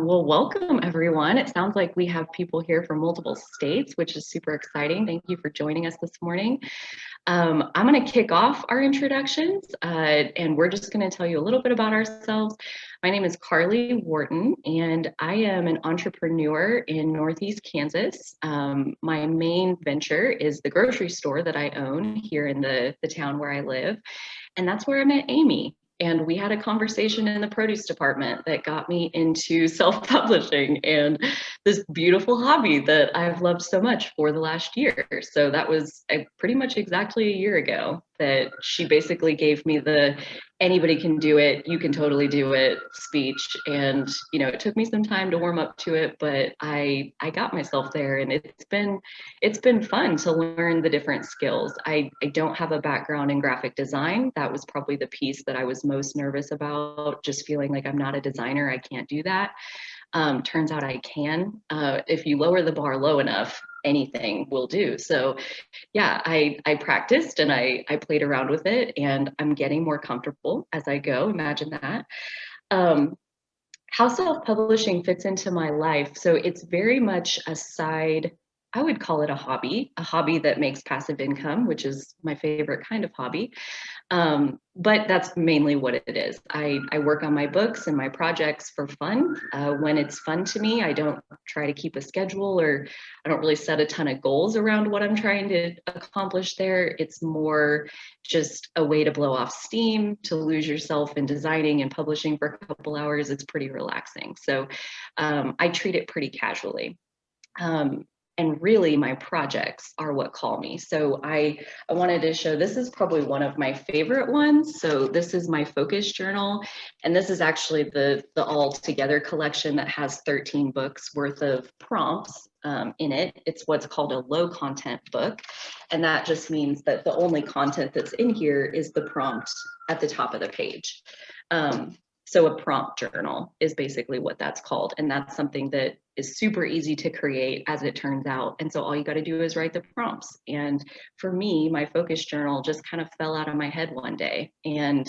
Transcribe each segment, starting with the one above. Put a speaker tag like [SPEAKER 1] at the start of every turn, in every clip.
[SPEAKER 1] Well, welcome everyone. It sounds like we have people here from multiple states, which is super exciting. Thank you for joining us this morning. I'm going to kick off our introductions, and we're just going to tell you a little bit about ourselves. My name is Carly Wharton, and I am an entrepreneur in Northeast Kansas. My main venture is the grocery store that I own here in the town where I live, and that's where I met Amy. And we had a conversation in the produce department that got me into self-publishing and this beautiful hobby that I've loved so much for the last year. So that was pretty much exactly a year ago that she basically gave me the anybody can do it, you can totally do it speech. And it took me some time to warm up to it, but I got myself there, and it's been fun to learn the different skills. I don't have a background in graphic design. That was probably the piece that I was most nervous about, just feeling like I'm not a designer, I can't do that. Turns out I can. If you lower the bar low enough, anything will do. So yeah, I practiced and I played around with it, and I'm getting more comfortable as I go. Imagine that. Um, how self-publishing fits into my life. So it's very much a side, I would call it a hobby that makes passive income, which is my favorite kind of hobby. But that's mainly what it is. I work on my books and my projects for fun. When it's fun to me, I don't try to keep a schedule, or I don't really set a ton of goals around what I'm trying to accomplish there. It's more just a way to blow off steam, to lose yourself in designing and publishing for a couple hours. It's pretty relaxing. So I treat it pretty casually. Um, and really my projects are what call me. So I wanted to show, this is probably one of my favorite ones. So this is my focus journal, and this is actually the all together collection that has 13 books worth of prompts in it. It's what's called a low content book, and that just means that the only content that's in here is the prompt at the top of the page. So a prompt journal is basically what that's called. And that's something that is super easy to create, as it turns out. And so all you got to do is write the prompts. And for me, my focus journal just kind of fell out of my head one day. And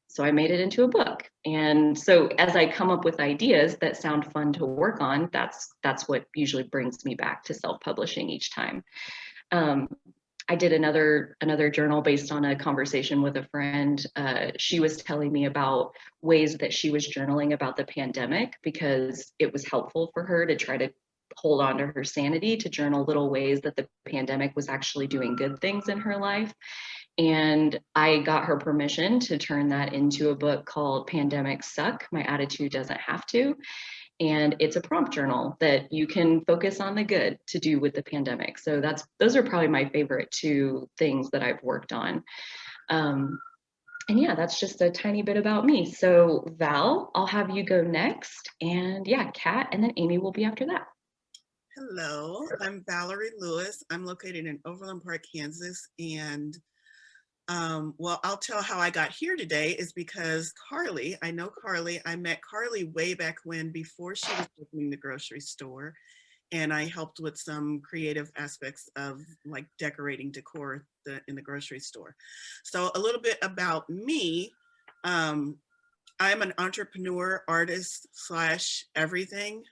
[SPEAKER 1] so I made it into a book. And so as I come up with ideas that sound fun to work on, that's what usually brings me back to self-publishing each time. I did another journal based on a conversation with a friend. She was telling me about ways that she was journaling about the pandemic, because it was helpful for her to try to hold on to her sanity, to journal little ways that the pandemic was actually doing good things in her life. And I got her permission to turn that into a book called Pandemics Suck, My Attitude Doesn't Have to. And it's a prompt journal that you can focus on the good to do with the pandemic. So those are probably my favorite two things that I've worked on. And yeah, that's just a tiny bit about me. So Val, I'll have you go next. And yeah, Kat, and then Amy will be after that.
[SPEAKER 2] Hello, I'm Valerie Lewis. I'm located in Overland Park, Kansas. And well, I'll tell how I got here today is because Carly, I know Carly, I met Carly way back when, before she was opening the grocery store. And I helped with some creative aspects of like decorating decor in the grocery store. So a little bit about me. I'm an entrepreneur, artist slash everything.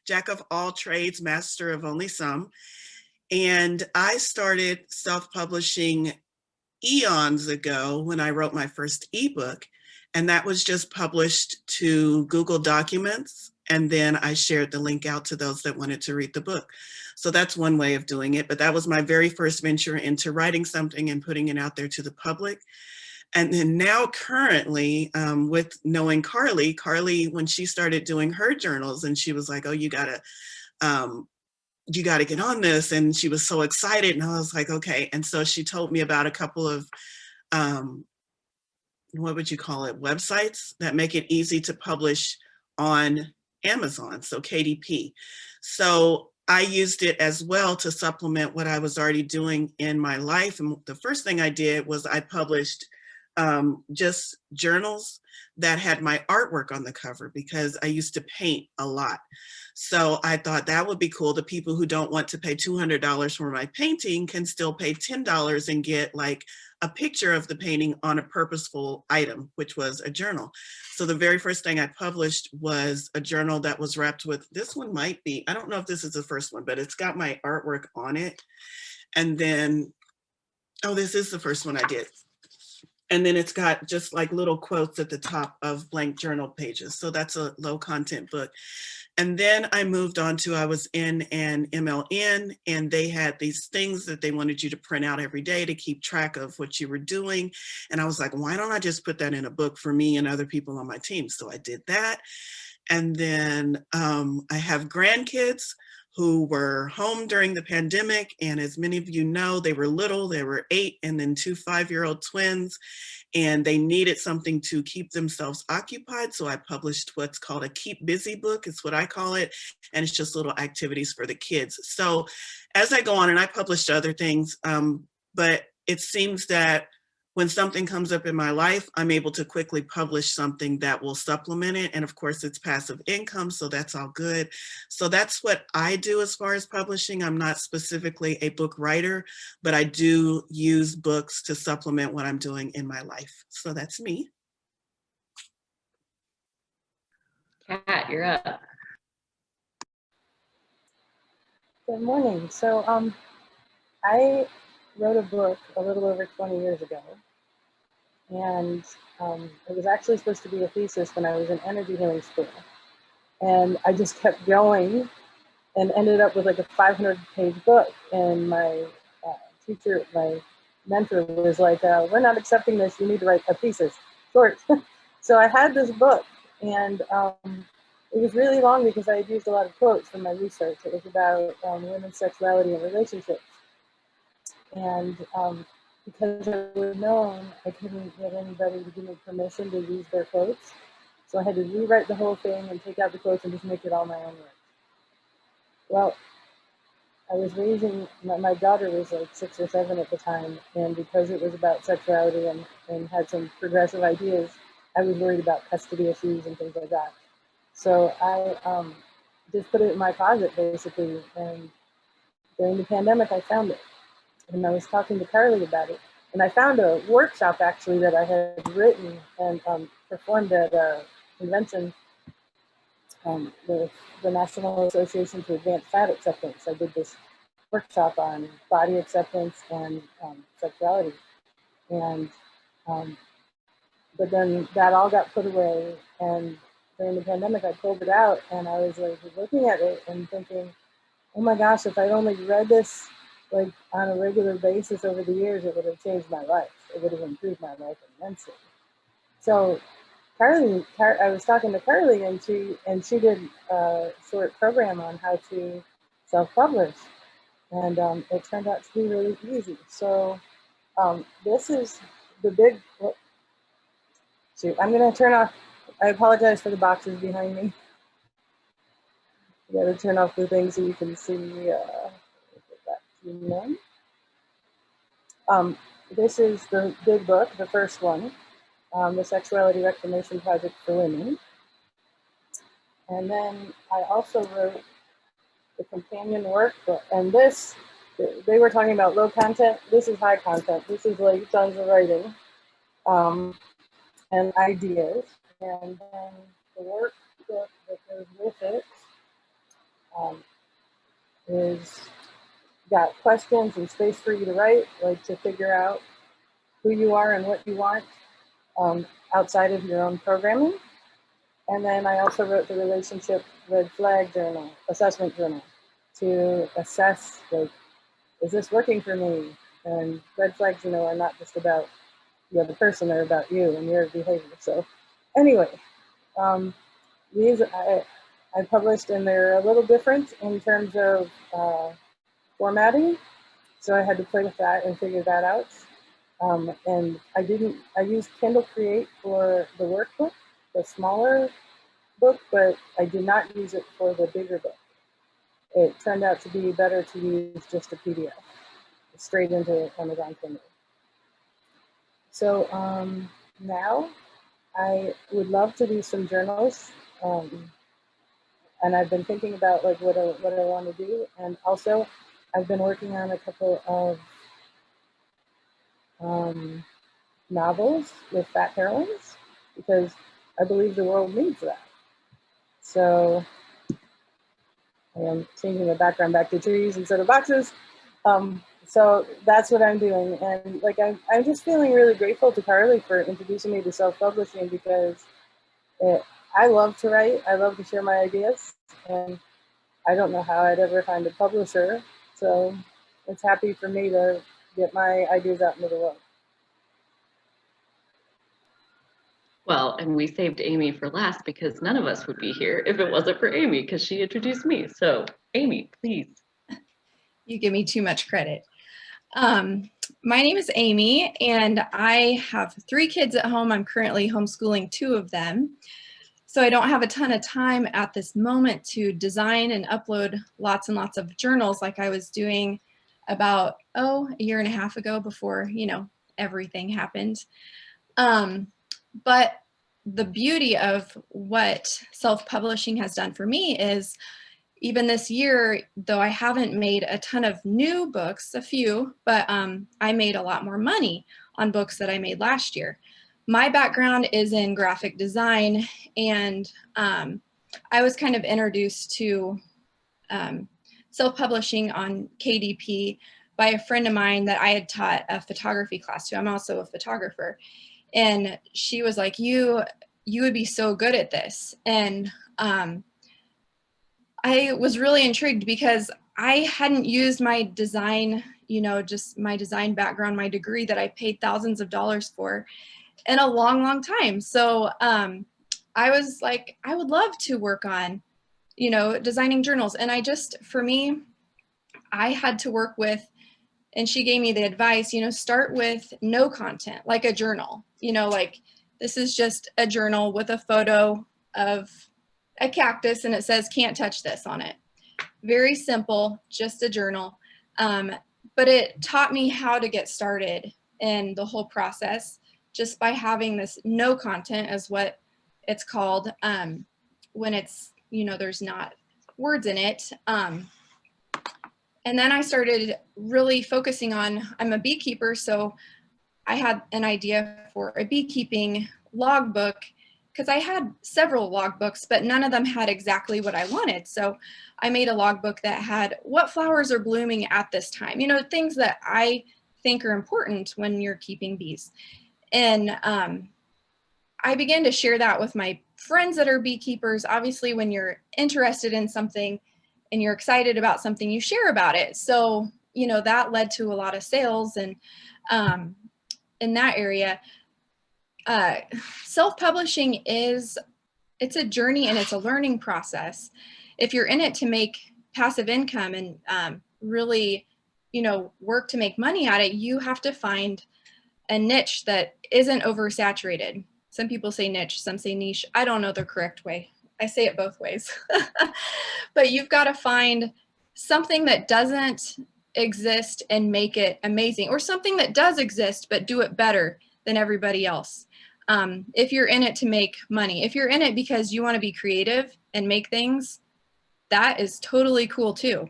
[SPEAKER 2] Jack of all trades, master of only some. And I started self-publishing eons ago when I wrote my first ebook. And that was just published to Google Documents. And then I shared the link out to those that wanted to read the book. So that's one way of doing it. But that was my very first venture into writing something and putting it out there to the public. And then now currently, with knowing Carly, when she started doing her journals, and she was like, oh, you gotta get on this. And she was so excited. And I was like, okay. And so she told me about a couple of, what would you call it, websites that make it easy to publish on Amazon, so KDP. So I used it as well to supplement what I was already doing in my life. And the first thing I did was I published just journals that had my artwork on the cover because I used to paint a lot. So I thought that would be cool. The people who don't want to pay $200 for my painting can still pay $10 and get like a picture of the painting on a purposeful item, which was a journal. So the very first thing I published was a journal that was wrapped with, this one might be, I don't know if this is the first one, but it's got my artwork on it. And then, oh, this is the first one I did. And then it's got just like little quotes at the top of blank journal pages. So that's a low content book. And then I moved on to, I was in an MLN and they had these things that they wanted you to print out every day to keep track of what you were doing. And I was like, why don't I just put that in a book for me and other people on my team? So I did that. And then I have grandkids who were home during the pandemic. And as many of you know, they were little, they were 8 and then 2 5-year-old twins. And they needed something to keep themselves occupied. So I published what's called a Keep Busy book, is what I call it. And it's just little activities for the kids. So as I go on, and I published other things, but it seems that when something comes up in my life, I'm able to quickly publish something that will supplement it. And of course, it's passive income, so that's all good. So that's what I do as far as publishing. I'm not specifically a book writer, but I do use books to supplement what I'm doing in my life. So that's me.
[SPEAKER 1] Kat, you're up.
[SPEAKER 3] Good morning. So I wrote a book a little over 20 years ago, and it was actually supposed to be a thesis when I was in energy healing school. And I just kept going and ended up with like a 500-page book. And my teacher, my mentor was like, we're not accepting this, you need to write a thesis, short. So I had this book, and it was really long because I had used a lot of quotes from my research. It was about women's sexuality and relationships. And because I was known, I couldn't get anybody to give me permission to use their quotes. So I had to rewrite the whole thing and take out the quotes and just make it all my own words. Well, I was raising, my daughter was like 6 or 7 at the time, and because it was about sexuality and had some progressive ideas, I was worried about custody issues and things like that. So I just put it in my closet, basically, and during the pandemic, I found it. And I was talking to Carly about it. And I found a workshop, actually, that I had written and performed at a convention with the National Association to Advance Fat Acceptance. I did this workshop on body acceptance and sexuality. And but then that all got put away, and during the pandemic I pulled it out, and I was like looking at it and thinking, oh my gosh, if I'd only read this like on a regular basis over the years, it would have changed my life. It would have improved my life immensely. So Carly, I was talking to Carly, and she did a short program on how to self-publish, and it turned out to be really easy. So this is the big. Shoot, I'm gonna turn off. I apologize for the boxes behind me. You gotta turn off the thing so you can see. This is the big book, the first one, the Sexuality Reclamation Project for Women. And then I also wrote the companion workbook. And this, they were talking about low content. This is high content. This is like tons of writing and ideas. And then the workbook that goes with it is got questions and space for you to write, like to figure out who you are and what you want outside of your own programming. And then I also wrote the relationship red flag journal, assessment journal, to assess, like, is this working for me? And red flags, are not just about the other person, they're about you and your behavior. So anyway, these I published, and they're a little different in terms of formatting. So I had to play with that and figure that out. And I used Kindle Create for the workbook, the smaller book, but I did not use it for the bigger book. It turned out to be better to use just a PDF straight into Amazon Kindle. So now I would love to do some journals, and I've been thinking about like what I want to do, and also I've been working on a couple of novels with fat heroines because I believe the world needs that. So I am changing the background back to trees instead of boxes. So that's what I'm doing, and like I'm just feeling really grateful to Carly for introducing me to self-publishing because I love to write, I love to share my ideas, and I don't know how I'd ever find a publisher. So it's happy for me to get my ideas out into the world.
[SPEAKER 1] Well, and we saved Amy for last because none of us would be here if it wasn't for Amy because she introduced me. So Amy, please.
[SPEAKER 4] You give me too much credit. My name is Amy, and I have 3 kids at home. I'm currently homeschooling 2 of them. So I don't have a ton of time at this moment to design and upload lots and lots of journals like I was doing about, a year and a half ago before, everything happened. But the beauty of what self-publishing has done for me is even this year, though I haven't made a ton of new books, a few, but I made a lot more money on books that I made last year. My background is in graphic design, and I was kind of introduced to self-publishing on KDP by a friend of mine that I had taught a photography class to. I'm also a photographer. And she was like, you would be so good at this. And I was really intrigued because I hadn't used my design, just my design background, my degree that I paid thousands of dollars for in a long, long time. So I was like, I would love to work on, designing journals. And for me, I had to work with, and she gave me the advice, start with no content, like a journal, like this is just a journal with a photo of a cactus and it says can't touch this on it. Very simple, just a journal. But it taught me how to get started in the whole process just by having this no content is what it's called when it's, there's not words in it. And then I started really focusing on, I'm a beekeeper, so I had an idea for a beekeeping logbook because I had several logbooks, but none of them had exactly what I wanted. So I made a logbook that had what flowers are blooming at this time, things that I think are important when you're keeping bees. And I began to share that with my friends that are beekeepers. Obviously, when you're interested in something and you're excited about something, you share about it. So, that led to a lot of sales. And in that area, self-publishing it's a journey and it's a learning process. If you're in it to make passive income and really, work to make money at it, you have to find a niche that isn't oversaturated. Some people say niche, some say niche. I don't know the correct way. I say it both ways. But you've got to find something that doesn't exist and make it amazing, or something that does exist but do it better than everybody else. If you're in it to make money, if you're in it because you want to be creative and make things, that is totally cool too.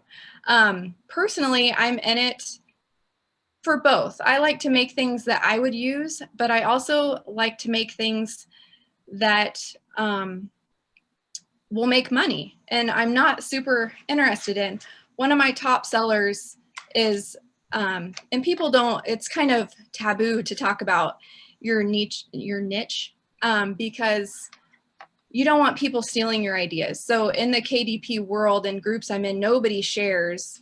[SPEAKER 4] Personally, I'm in it for both. I like to make things that I would use, but I also like to make things that will make money. And I'm not super interested in. One of my top sellers is, and people don't, it's kind of taboo to talk about your niche, because you don't want people stealing your ideas. So in the KDP world and groups I'm in, nobody shares,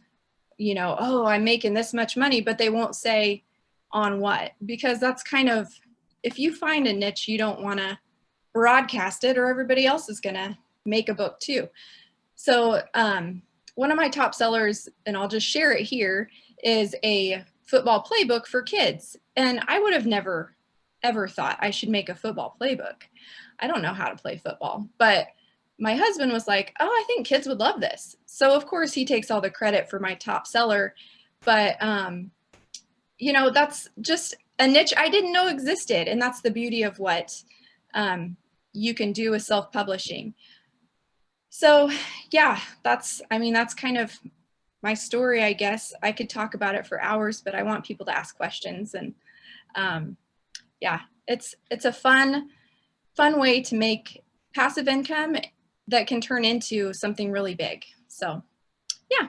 [SPEAKER 4] oh, I'm making this much money, but they won't say on what, because that's kind of, if you find a niche, you don't want to broadcast it or everybody else is going to make a book too. So one of my top sellers, and I'll just share it here, is a football playbook for kids. And I would have never, ever thought I should make a football playbook. I don't know how to play football, but my husband was like, oh, I think kids would love this. So of course he takes all the credit for my top seller, but that's just a niche I didn't know existed. And that's the beauty of what you can do with self-publishing. So yeah, that's kind of my story, I guess. I could talk about it for hours, but I want people to ask questions. And yeah, it's a fun way to make passive income that can turn into something really big. So yeah,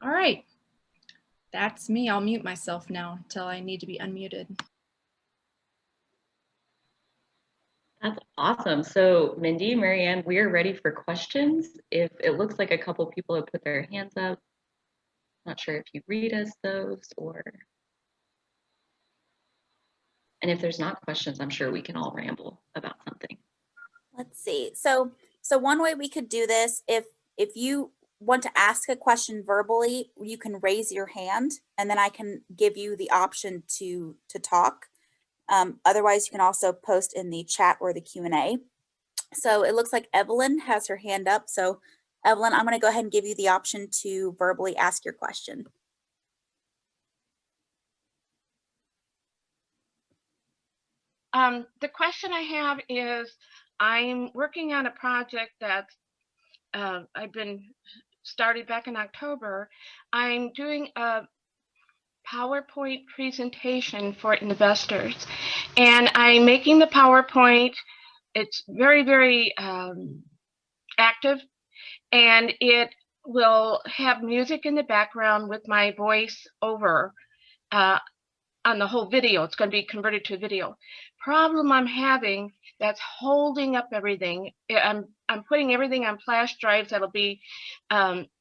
[SPEAKER 4] all right. That's me. I'll mute myself now until I need to be unmuted.
[SPEAKER 1] That's awesome. So Mindy, Marianne, we are ready for questions. If it looks like a couple people have put their hands up, not sure if you read us those or, and if there's not questions, I'm sure we can all ramble about something.
[SPEAKER 5] Let's see. So one way we could do this, if you want to ask a question verbally, you can raise your hand and then I can give you the option to talk. Otherwise, you can also post in the chat or the Q&A. So it looks like Evelyn has her hand up. So Evelyn, I'm going to go ahead and give you the option to verbally ask your question.
[SPEAKER 6] The question I have is, I'm working on a project that I've been started back in October. I'm doing a PowerPoint presentation for investors, and I'm making the PowerPoint. It's very, very active, and it will have music in the background with my voice over on the whole video. It's going to be converted to video. Problem I'm having that's holding up everything, I'm putting everything on flash drives that'll be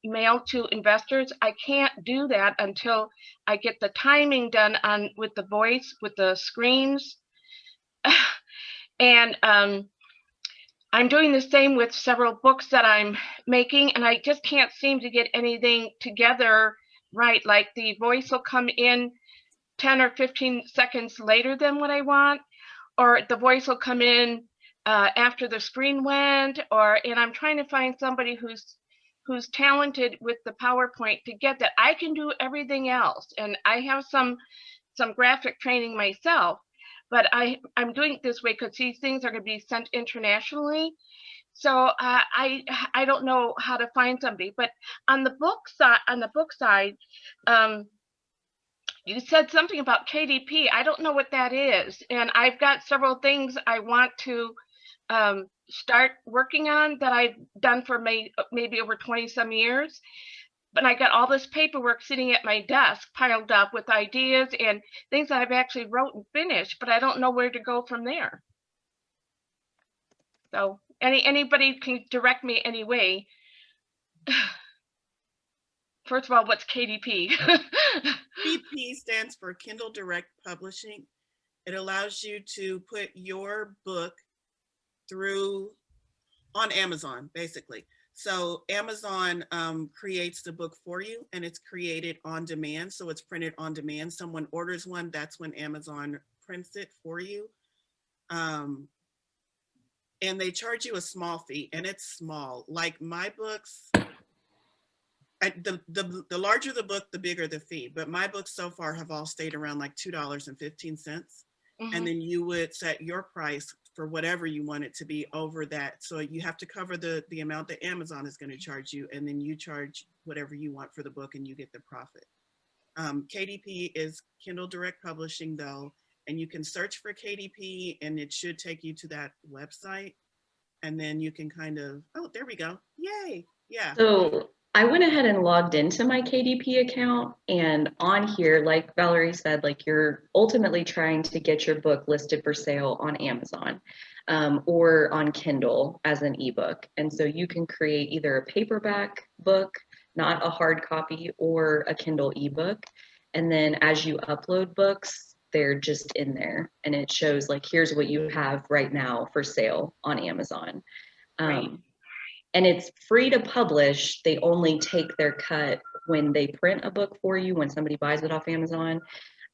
[SPEAKER 6] mailed to investors. I can't do that until I get the timing done on with the voice, with the screens. And I'm doing the same with several books that I'm making, and I just can't seem to get anything together right. Like the voice will come in 10 or 15 seconds later than what I want, or the voice will come in after the screen went, and I'm trying to find somebody who's talented with the PowerPoint to get that. I can do everything else, and I have some graphic training myself, but I'm doing it this way because these things are going to be sent internationally. So I don't know how to find somebody. But on the book side, you said something about KDP. I don't know what that is, and I've got several things I want to start working on that I've done for maybe over 20 some years. But I got all this paperwork sitting at my desk piled up with ideas and things that I've actually wrote and finished, but I don't know where to go from there. So anybody can direct me any way. First of all, what's KDP?
[SPEAKER 2] KDP stands for Kindle Direct Publishing. It allows you to put your book through on Amazon, basically. So Amazon creates the book for you, and it's created on demand. So it's printed on demand. Someone orders one, that's when Amazon prints it for you. And they charge you a small fee, and it's small. Like my books, the larger the book, the bigger the fee. But my books so far have all stayed around like $2.15. Mm-hmm. And then you would set your price for whatever you want it to be over that. So you have to cover the amount that Amazon is going to charge you, and then you charge whatever you want for the book and you get the profit. KDP is Kindle Direct Publishing though, and you can search for KDP and it should take you to that website. And then you can kind of, oh, there we go. Yay. Yeah.
[SPEAKER 1] So I went ahead and logged into my KDP account, and on here, like Valerie said, like you're ultimately trying to get your book listed for sale on Amazon or on Kindle as an ebook. And so you can create either a paperback book, not a hard copy, or a Kindle ebook. And then as you upload books, they're just in there and it shows like, here's what you have right now for sale on Amazon.
[SPEAKER 6] Right.
[SPEAKER 1] And it's free to publish. They only take their cut when they print a book for you, when somebody buys it off Amazon.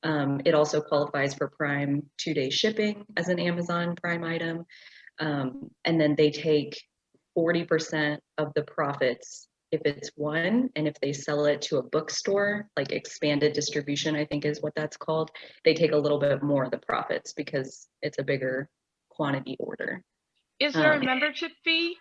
[SPEAKER 1] It also qualifies for Prime 2-day shipping as an Amazon Prime item. And then they take 40% of the profits if it's one, and if they sell it to a bookstore, like expanded distribution, I think is what that's called, they take a little bit more of the profits because it's a bigger quantity order.
[SPEAKER 6] Is there a
[SPEAKER 1] Um,
[SPEAKER 6] membership fee?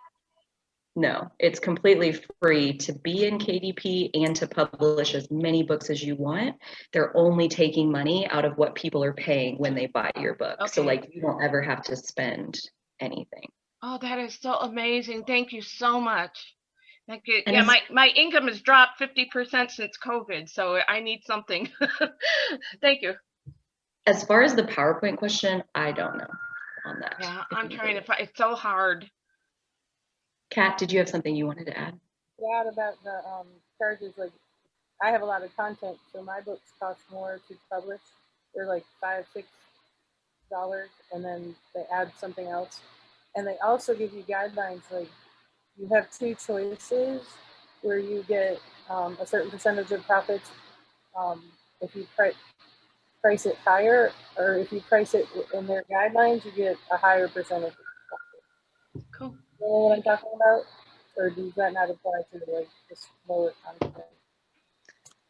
[SPEAKER 1] No, it's completely free to be in KDP and to publish as many books as you want. They're only taking money out of what people are paying when they buy your book. So
[SPEAKER 6] Okay.
[SPEAKER 1] like you don't ever have to spend anything.
[SPEAKER 6] Oh, that is so amazing. Thank you so much. Thank you.
[SPEAKER 1] And
[SPEAKER 6] Yeah,
[SPEAKER 1] as,
[SPEAKER 6] my income has dropped 50% since COVID, so I need something. Thank you.
[SPEAKER 1] as far as the PowerPoint question, I don't know on that.
[SPEAKER 6] Yeah,
[SPEAKER 1] If
[SPEAKER 6] I'm trying to
[SPEAKER 1] anybody-
[SPEAKER 6] find, it's so hard.
[SPEAKER 1] Kat, did you have something you wanted to add?
[SPEAKER 3] Yeah, about the charges, like I have a lot of content, so my books cost more to publish. They're like $5-6, and then they add something else. And they also give you guidelines, like you have two choices where you get a certain percentage of profits if you price it higher, or if you price it in their guidelines, you get a higher percentage of profit.
[SPEAKER 6] Cool.
[SPEAKER 3] You know what I'm talking about? Or does that not apply to like just lower content?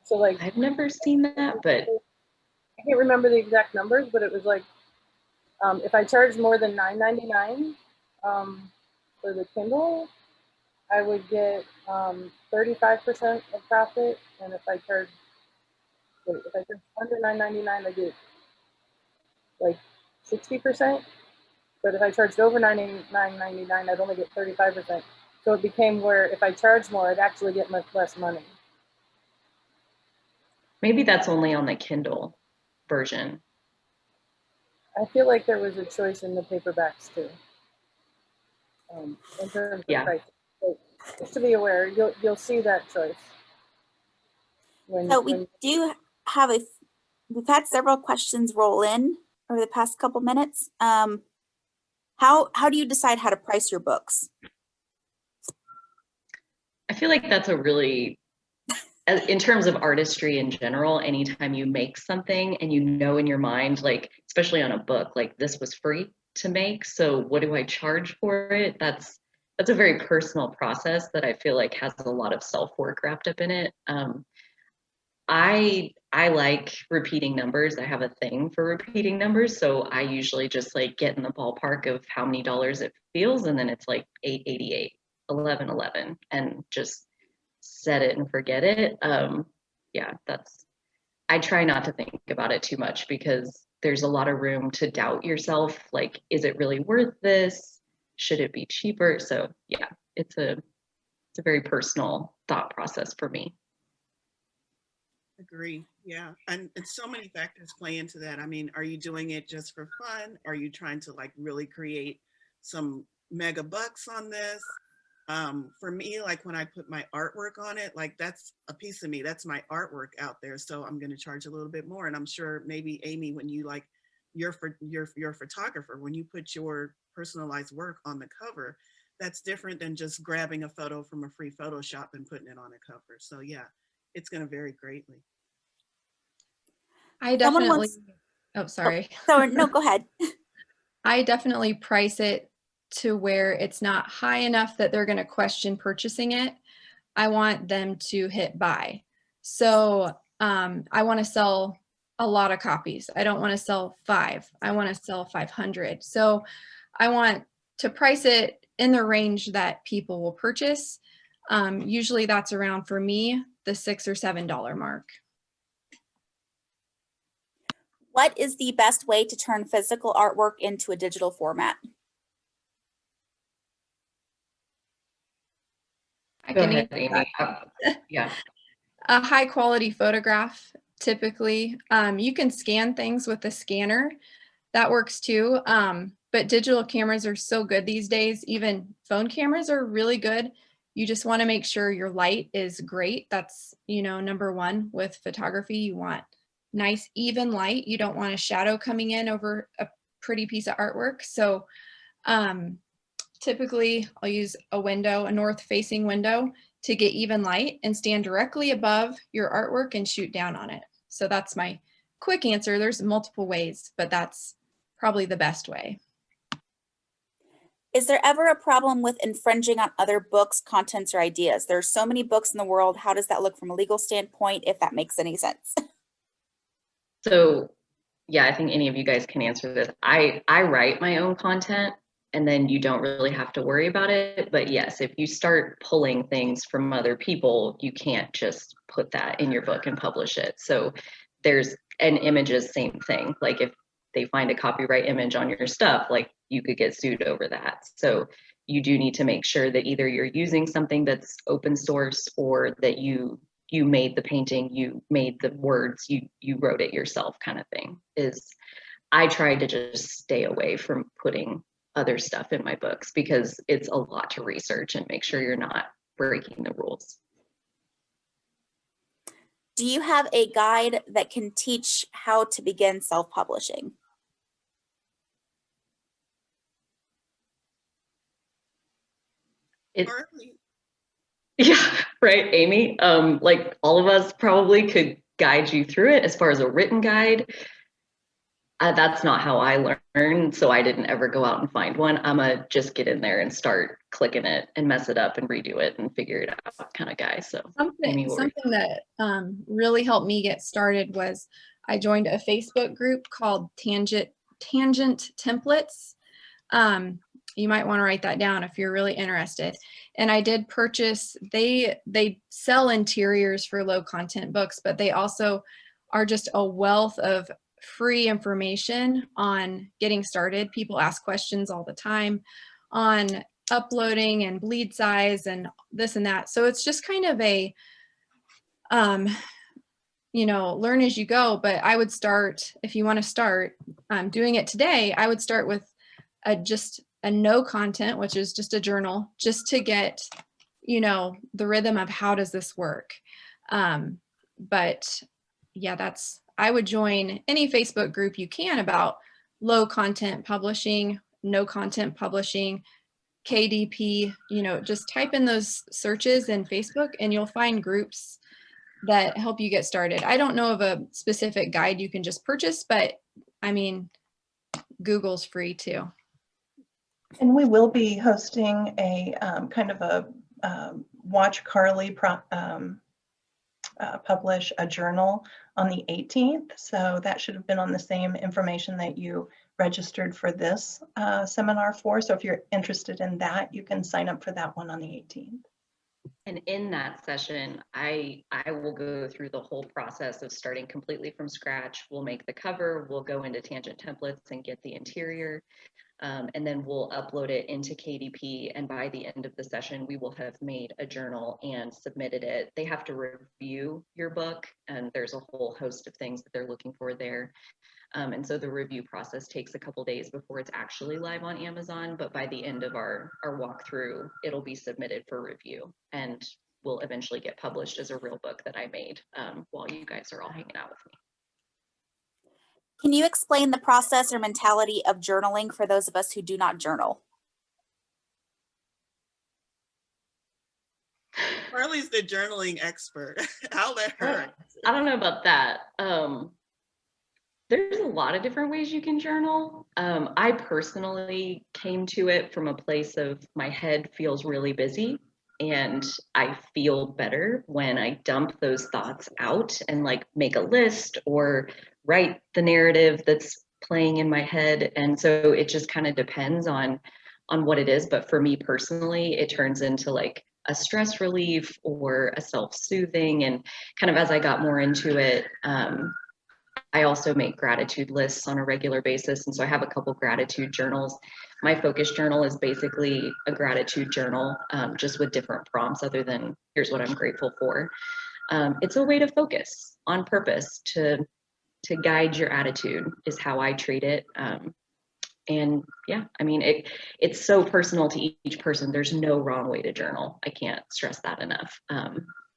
[SPEAKER 3] So like
[SPEAKER 1] I've never seen that, but
[SPEAKER 3] I can't remember the exact numbers, but it was like if I charged more than $9.99 for the Kindle, I would get 35% of profit, and if I charge under $9.99, I get like 60%. But if I charged over $9.99, I'd only get 35%. So it became where if I charge more, I'd actually get much less money.
[SPEAKER 1] maybe that's only on the Kindle version.
[SPEAKER 3] I feel like there was a choice in the paperbacks too, in terms of
[SPEAKER 1] Yeah.
[SPEAKER 3] price. So just to be aware, you'll see that choice.
[SPEAKER 5] So we do have we've had several questions roll in over the past couple minutes. How do you decide how to price your books?
[SPEAKER 1] I feel like that's a really, in terms of artistry in general, anytime you make something and you know in your mind, like, especially on a book, like this was free to make, so what do I charge for it? That's a very personal process that I feel like has a lot of self-work wrapped up in it. I like repeating numbers. I have a thing for repeating numbers, so I usually just like get in the ballpark of how many dollars it feels, and then it's like $8.88, $11.11, and just set it and forget it. Yeah, I try not to think about it too much because there's a lot of room to doubt yourself. Like, is it really worth this? Should it be cheaper? So yeah, it's a very personal thought process for me.
[SPEAKER 2] Agree. Yeah. And so many factors play into that. I mean, are you doing it just for fun? Are you trying to like really create some mega bucks on this? For me, like when I put my artwork on it, like that's a piece of me, that's my artwork out there. So I'm going to charge a little bit more. And I'm sure maybe Amy, when you like your photographer, when you put your personalized work on the cover, that's different than just grabbing a photo from a free Photoshop and putting it on a cover. So yeah, it's going to vary greatly.
[SPEAKER 4] I
[SPEAKER 5] Someone
[SPEAKER 4] definitely,
[SPEAKER 5] wants-
[SPEAKER 4] oh, sorry.
[SPEAKER 5] So no, go ahead.
[SPEAKER 4] I definitely price it to where it's not high enough that they're going to question purchasing it. I want them to hit buy. So I want to sell a lot of copies. I don't want to sell 5. I want to sell 500. So I want to price it in the range that people will purchase. Usually that's around, for me, the $6 or $7 mark.
[SPEAKER 5] What is the best way to turn physical artwork into a digital format?
[SPEAKER 4] I
[SPEAKER 1] Go
[SPEAKER 4] can
[SPEAKER 1] ahead,
[SPEAKER 4] answer
[SPEAKER 1] Amy. Yeah.
[SPEAKER 4] a high quality photograph, typically. You can scan things with a scanner. That works too. But digital cameras are so good these days. Even phone cameras are really good. You just want to make sure your light is great. That's, number one with photography. You want nice, even light. You don't want a shadow coming in over a pretty piece of artwork. So typically I'll use a north facing window to get even light and stand directly above your artwork and shoot down on it. So that's my quick answer. There's multiple ways, but that's probably the best way.
[SPEAKER 5] Is there ever a problem with infringing on other books, contents, or ideas? There are so many books in the world. How does that look from a legal standpoint, if that makes any sense?
[SPEAKER 1] So yeah, I think any of you guys can answer this. I write my own content, and then you don't really have to worry about it. But yes, if you start pulling things from other people, you can't just put that in your book and publish it. So there's, and images, same thing. Like if they find a copyright image on your stuff, like you could get sued over that. So you do need to make sure that either you're using something that's open source, or that you made the painting, you made the words, you wrote it yourself, kind of thing. Is I tried to just stay away from putting other stuff in my books, because it's a lot to research and make sure you're not breaking the rules.
[SPEAKER 5] Do you have a guide that can teach how to begin self-publishing?
[SPEAKER 2] Partly.
[SPEAKER 1] Yeah, right, Amy. Like all of us probably could guide you through it as far as a written guide. That's not how I learned, so I didn't ever go out and find one. I'm just get in there and start clicking it and mess it up and redo it and figure it out kind of guy. So Amy,
[SPEAKER 4] Something that really helped me get started was I joined a Facebook group called Tangent Templates. You might want to write that down if you're really interested. And I did purchase, they sell interiors for low content books, but they also are just a wealth of free information on getting started. People ask questions all the time on uploading and bleed size and this and that. So it's just kind of a, learn as you go. But I would start, if you want to start doing it today, I would start with just a no content, which is just a journal, just to get, the rhythm of how does this work. But yeah, I would join any Facebook group you can about low content publishing, no content publishing, KDP, just type in those searches in Facebook and you'll find groups that help you get started. I don't know of a specific guide you can just purchase, but I mean, Google's free too.
[SPEAKER 7] And we will be hosting a kind of a Watch Carly publish a journal on the 18th. So that should have been on the same information that you registered for this seminar for. So if you're interested in that, you can sign up for that one on the 18th.
[SPEAKER 1] And in that session, I will go through the whole process of starting completely from scratch. We'll make the cover, we'll go into Tangent Templates and get the interior. And then we'll upload it into KDP, and by the end of the session we will have made a journal and submitted it. They have to review your book, and there's a whole host of things that they're looking for there. And so the review process takes a couple days before it's actually live on Amazon, but by the end of our walkthrough, it'll be submitted for review and will eventually get published as a real book that I made while you guys are all hanging out with me.
[SPEAKER 5] Can you explain the process or mentality of journaling for those of us who do not journal?
[SPEAKER 2] Carly's the journaling expert. I'll let her.
[SPEAKER 1] I don't know about that. There's a lot of different ways you can journal. I personally came to it from a place of my head feels really busy, and I feel better when I dump those thoughts out and like make a list or write the narrative that's playing in my head. And so it just kind of depends on what it is. But for me personally, it turns into like a stress relief or a self-soothing. And kind of as I got more into it, I also make gratitude lists on a regular basis. And so I have a couple gratitude journals. My focus journal is basically a gratitude journal, just with different prompts other than here's what I'm grateful for. It's a way to focus on purpose, to guide your attitude is how I treat it. And yeah, I mean, it's so personal to each person. There's no wrong way to journal. I can't stress that enough.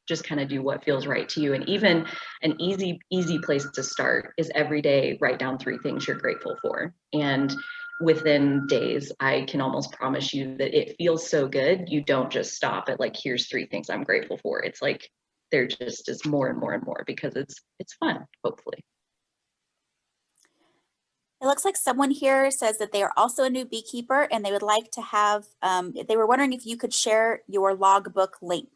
[SPEAKER 1] Just kind of do what feels right to you. And even an easy place to start is every day write down 3 things you're grateful for. And within days, I can almost promise you that it feels so good. You don't just stop at like, here's 3 things I'm grateful for. It's like, there just is more and more and more because it's fun, hopefully.
[SPEAKER 5] It looks like someone here says that they are also a new beekeeper and they would like to have, they were wondering if you could share your logbook link.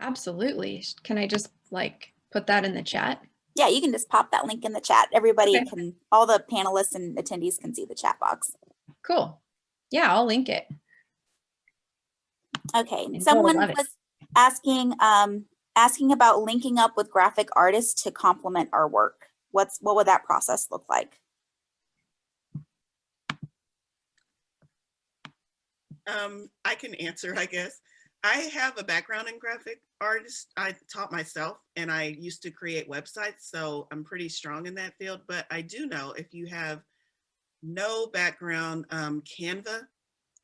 [SPEAKER 4] Absolutely. Can I just like put that in the chat?
[SPEAKER 5] Yeah, you can just pop that link in the chat. Everybody
[SPEAKER 4] Okay.
[SPEAKER 5] can, all the panelists and attendees can see the chat box.
[SPEAKER 4] Cool. Yeah, I'll link it.
[SPEAKER 5] Okay,
[SPEAKER 4] You'll
[SPEAKER 5] someone
[SPEAKER 4] love it.
[SPEAKER 5] was asking, asking about linking up with graphic artists to complement our work. What would that process look like?
[SPEAKER 2] I can answer, I guess. I have a background in graphic artist. I taught myself and I used to create websites, so I'm pretty strong in that field. But I do know if you have no background,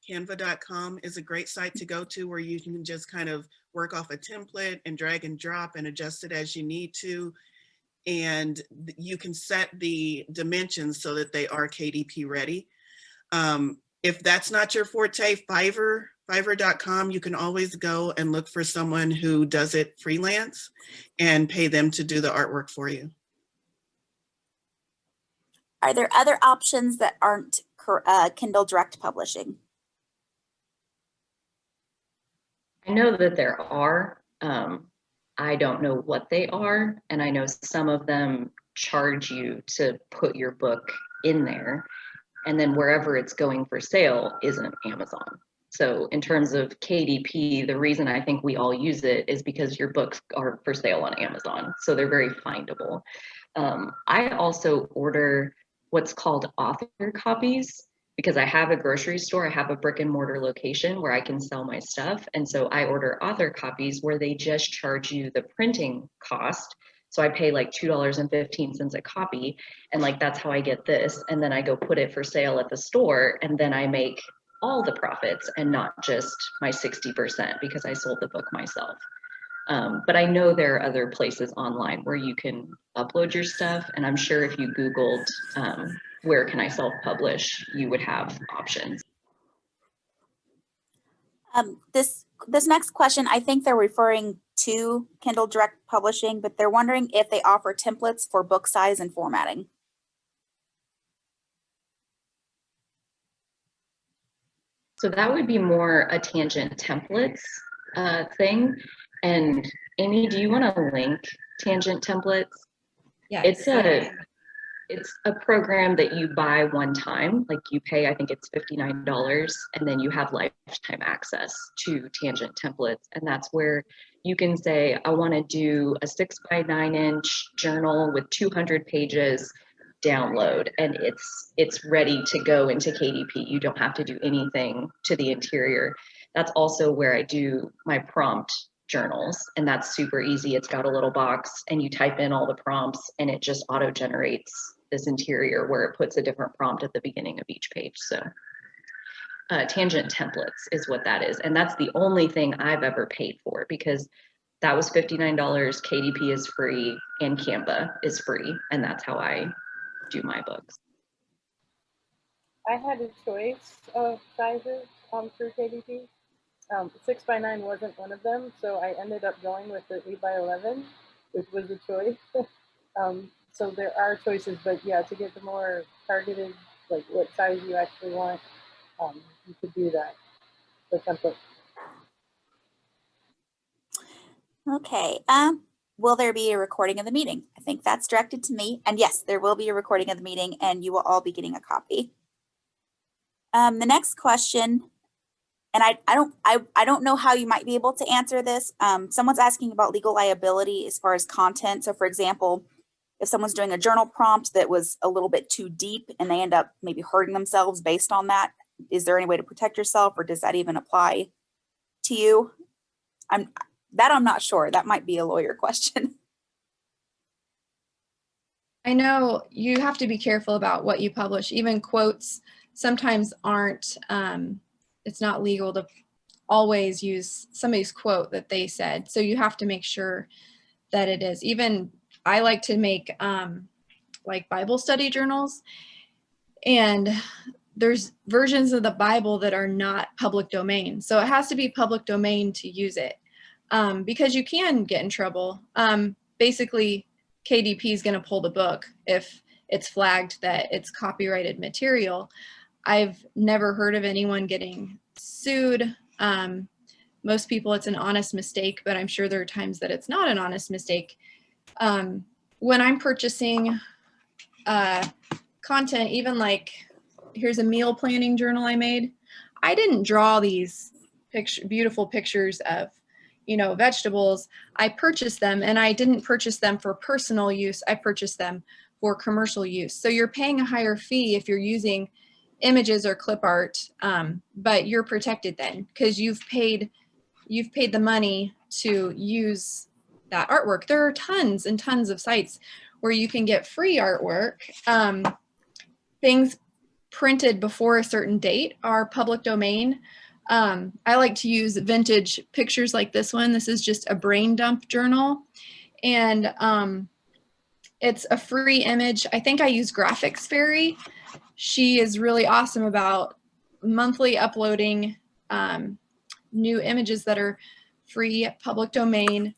[SPEAKER 2] Canva.com is a great site to go to where you can just kind of work off a template and drag and drop and adjust it as you need to. And you can set the dimensions so that they are KDP ready. If that's not your forte, Fiverr.com, you can always go and look for someone who does it freelance and pay them to do the artwork for you.
[SPEAKER 5] Are there other options that aren't Kindle Direct Publishing?
[SPEAKER 1] I know that there are. I don't know what they are, and I know some of them charge you to put your book in there, and then wherever it's going for sale isn't Amazon. So in terms of KDP, the reason I think we all use it is because your books are for sale on Amazon, so they're very findable. I also order what's called author copies because I have a grocery store, I have a brick and mortar location where I can sell my stuff. And so I order author copies where they just charge you the printing cost. So I pay like $2.15 a copy. And like, that's how I get this. And then I go put it for sale at the store. And then I make all the profits and not just my 60% because I sold the book myself. But I know there are other places online where you can upload your stuff. And I'm sure if you Googled, where can I self-publish, you would have options.
[SPEAKER 5] This next question, I think they're referring to Kindle Direct Publishing, but they're wondering if they offer templates for book size and formatting.
[SPEAKER 1] So that would be more a Tangent Templates thing. And Amy, do you want to link Tangent Templates?
[SPEAKER 4] Yeah.
[SPEAKER 1] It's a program that you buy one time, like you pay, I think it's $59, and then you have lifetime access to Tangent Templates. And that's where you can say, I want to do a 6x9-inch journal with 200 pages, download, and it's ready to go into KDP. You don't have to do anything to the interior. That's also where I do my prompt journals, and that's super easy. It's got a little box and you type in all the prompts and it just auto generates this interior where it puts a different prompt at the beginning of each page. So Tangent Templates is what that is, and that's the only thing I've ever paid for because that was $59. KDP is free and Canva is free, and that's how I do my books.
[SPEAKER 3] I had a choice of sizes for KDP. 6x9 wasn't one of them, so I ended up going with the 8x11, which was a choice. So there are choices, but yeah, to get the more targeted, like what size you actually want, you could do that, the template.
[SPEAKER 5] Okay, will there be a recording of the meeting? I think that's directed to me. And yes, there will be a recording of the meeting and you will all be getting a copy. The next question, and I don't know how you might be able to answer this. Someone's asking about legal liability as far as content. So for example, if someone's doing a journal prompt that was a little bit too deep and they end up maybe hurting themselves based on that, is there any way to protect yourself, or does that even apply to you? I'm not sure. That might be a lawyer question.
[SPEAKER 4] I know you have to be careful about what you publish. Even quotes sometimes aren't, it's not legal to always use somebody's quote that they said. So you have to make sure that it is. Even I like to make like Bible study journals, and there's versions of the Bible that are not public domain. So it has to be public domain to use it, because you can get in trouble. Basically, KDP is going to pull the book if it's flagged that it's copyrighted material. I've never heard of anyone getting sued. Most people, it's an honest mistake, but I'm sure there are times that it's not an honest mistake. When I'm purchasing content, even like, here's a meal planning journal I made. I didn't draw these beautiful pictures of, you know, vegetables. I purchased them, and I didn't purchase them for personal use. I purchased them for commercial use. So you're paying a higher fee if you're using images or clip art, but you're protected then because you've paid the money to use that artwork. There are tons and tons of sites where you can get free artwork. Things printed before a certain date are public domain. I like to use vintage pictures like this one. This is just a brain dump journal, and it's a free image. I think I use Graphics Fairy. She is really awesome about monthly uploading new images that are free, public domain.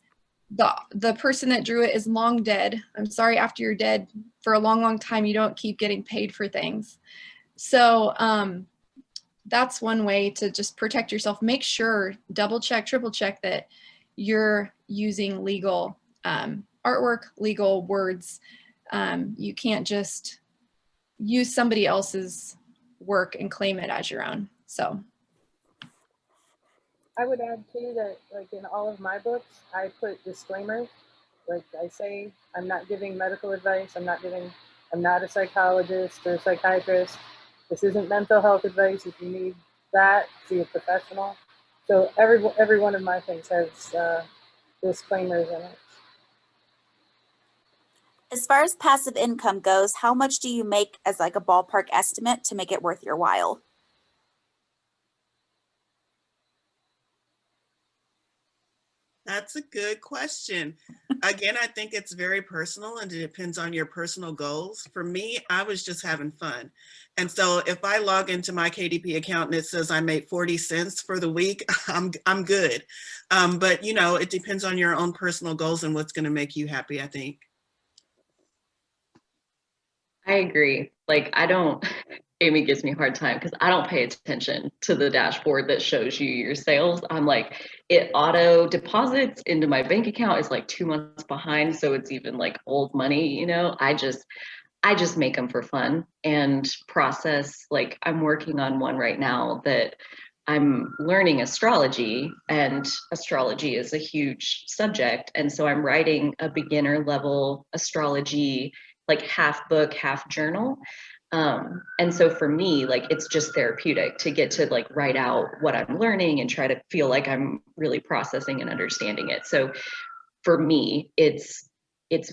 [SPEAKER 4] The person that drew it is long dead. I'm sorry, after you're dead for a long, long time, you don't keep getting paid for things. So that's one way to just protect yourself. Make sure, double check, triple check that you're using legal artwork, legal words. You can't just use somebody else's work and claim it as your own. So
[SPEAKER 3] I would add too that, like, in all of my books, I put disclaimers. Like I say, I'm not giving medical advice. I'm not a psychologist or a psychiatrist. This isn't mental health advice. If you need that, see a professional. So every one of my things has disclaimers in it.
[SPEAKER 5] As far as passive income goes, how much do you make as like a ballpark estimate to make it worth your while?
[SPEAKER 2] That's a good question. Again, I think it's very personal and it depends on your personal goals. For me, I was just having fun. And so if I log into my KDP account and it says I made 40 cents for the week, I'm good. But you know, it depends on your own personal goals and what's going to make you happy, I think.
[SPEAKER 1] I agree. Like, Amy gives me a hard time because I don't pay attention to the dashboard that shows you your sales. I'm like, it auto deposits into my bank account. It's like 2 months behind. So it's even like old money, you know. I just make them for fun and process. Like, I'm working on one right now that I'm learning astrology, and astrology is a huge subject. And so I'm writing a beginner level astrology, like half book, half journal. And so for me, like, it's just therapeutic to get to like write out what I'm learning and try to feel like I'm really processing and understanding it. So for me, it's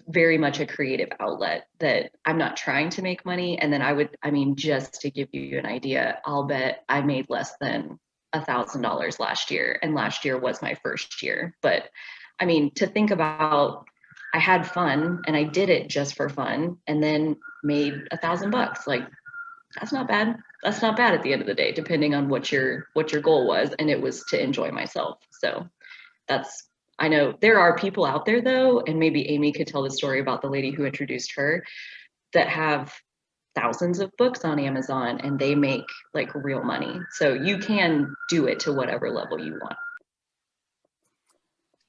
[SPEAKER 1] very much a creative outlet that I'm not trying to make money. And then just to give you an idea, I'll bet I made less than $1,000 last year. And last year was my first year. But I mean, to think about, I had fun and I did it just for fun and then made $1,000. Like, that's not bad. That's not bad at the end of the day, depending on what your goal was. And it was to enjoy myself. So I know there are people out there though, and maybe Amy could tell the story about the lady who introduced her, that have thousands of books on Amazon and they make like real money. So you can do it to whatever level you want.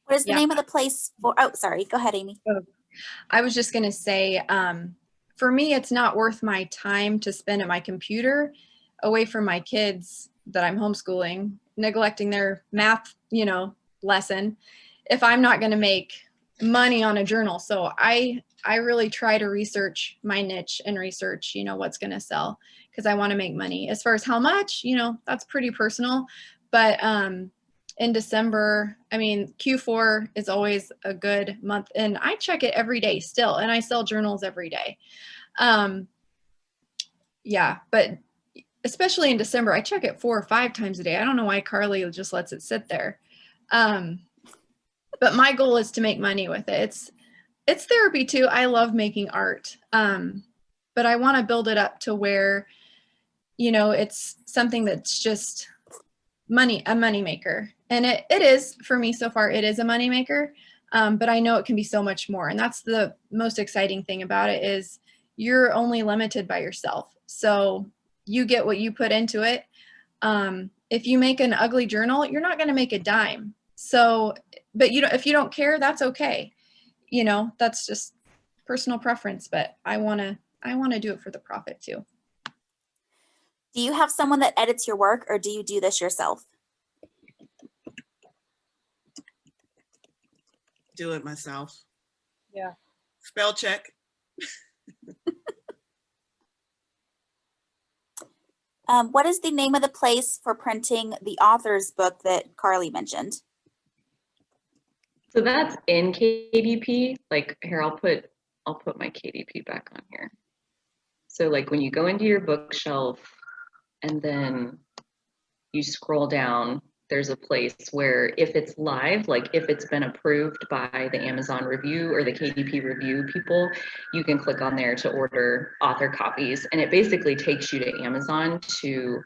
[SPEAKER 5] What is the name of the place for? Oh, sorry. Go ahead, Amy.
[SPEAKER 4] I was just going to say, for me, it's not worth my time to spend at my computer away from my kids that I'm homeschooling, neglecting their math, lesson, if I'm not going to make money on a journal. So I really try to research my niche and research, what's going to sell, because I want to make money. As far as how much, that's pretty personal. But in December, Q4 is always a good month, and I check it every day still, and I sell journals every day. Yeah, but especially in December, I check it 4 or 5 times a day. I don't know why Carly just lets it sit there. But my goal is to make money with it. It's therapy too. I love making art. But I want to build it up to where, it's something that's just a money maker. And it is, for me so far, it is a money maker. But I know it can be so much more. And that's the most exciting thing about it is you're only limited by yourself. So you get what you put into it. If you make an ugly journal, you're not going to make a dime. So, but if you don't care, that's okay. You know, that's just personal preference, but I want to do it for the profit too.
[SPEAKER 5] Do you have someone that edits your work, or do you do this yourself?
[SPEAKER 2] Do it myself.
[SPEAKER 3] Yeah.
[SPEAKER 2] Spell check.
[SPEAKER 5] What is the name of the place for printing the author's book that Carly mentioned?
[SPEAKER 1] So that's in KDP. Like here, I'll put my KDP back on here. So like when you go into your bookshelf and then you scroll down, there's a place where if it's live, like if it's been approved by the Amazon review or the KDP review people, you can click on there to order author copies. And it basically takes you to Amazon to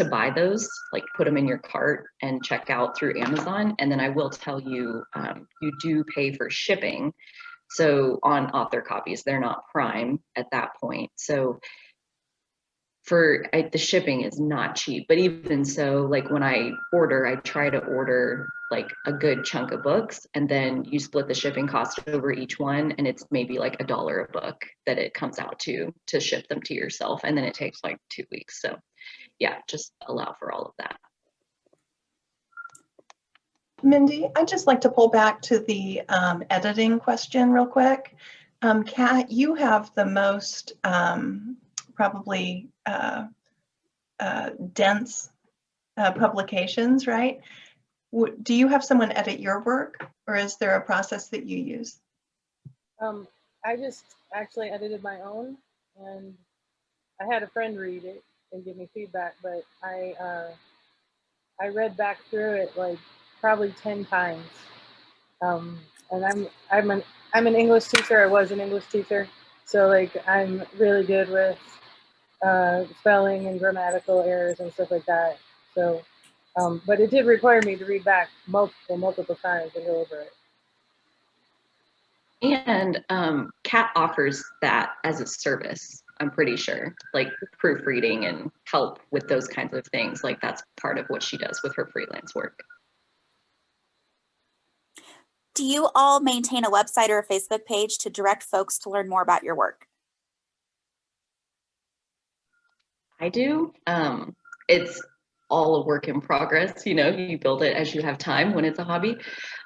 [SPEAKER 1] buy those, like put them in your cart and check out through Amazon. And then I will tell you, you do pay for shipping. So on author copies, they're not Prime at that point. So the shipping is not cheap, but even so, like when I try to order like a good chunk of books, and then you split the shipping cost over each one, and it's maybe like $1 a book that it comes out to ship them to yourself, and then it takes like 2 weeks. So yeah, just allow for all of that.
[SPEAKER 7] Mindy, I'd just like to pull back to the editing question real quick. Kat, you have the most probably dense publications, right? Do you have someone edit your work, or is there a process that you use?
[SPEAKER 3] I just actually edited my own, and I had a friend read it and give me feedback, but I read back through it like probably 10 times. And I'm an English teacher. I was an English teacher, so like I'm really good with spelling and grammatical errors and stuff like that. So, but it did require me to read back multiple times and go over it.
[SPEAKER 1] And Kat offers that as a service, I'm pretty sure, like proofreading and help with those kinds of things. Like that's part of what she does with her freelance work.
[SPEAKER 5] Do you all maintain a website or a Facebook page to direct folks to learn more about your work?
[SPEAKER 1] I do. It's all a work in progress. You know, you build it as you have time when it's a hobby.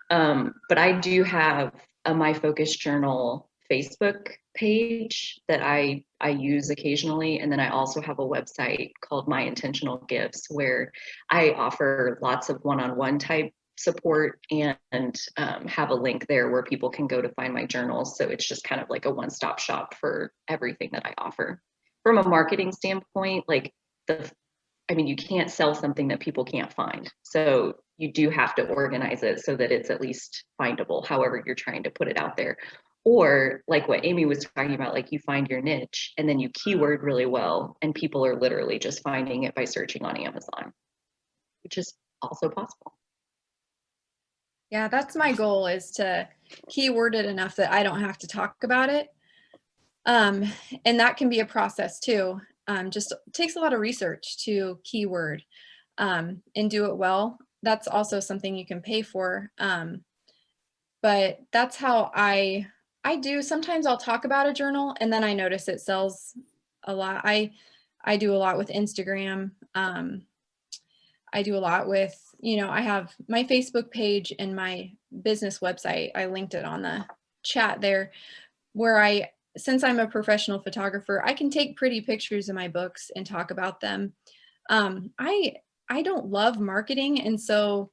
[SPEAKER 1] But I do have a My Focus Journal Facebook page that I use occasionally. And then I also have a website called My Intentional Gifts where I offer lots of one-on-one type support and have a link there where people can go to find my journals. So it's just kind of like a one-stop shop for everything that I offer. From a marketing standpoint, like you can't sell something that people can't find. So you do have to organize it so that it's at least findable, however you're trying to put it out there. Or like what Amy was talking about, like you find your niche and then you keyword really well and people are literally just finding it by searching on Amazon, which is also possible.
[SPEAKER 4] Yeah, that's my goal, is to keyword it enough that I don't have to talk about it. And that can be a process too. Just takes a lot of research to keyword and do it well. That's also something you can pay for. But that's how I do. Sometimes I'll talk about a journal and then I notice it sells a lot. I do a lot with Instagram. I do a lot with, I have my Facebook page and my business website. I linked it on the chat there, where since I'm a professional photographer, I can take pretty pictures of my books and talk about them. I don't love marketing, and so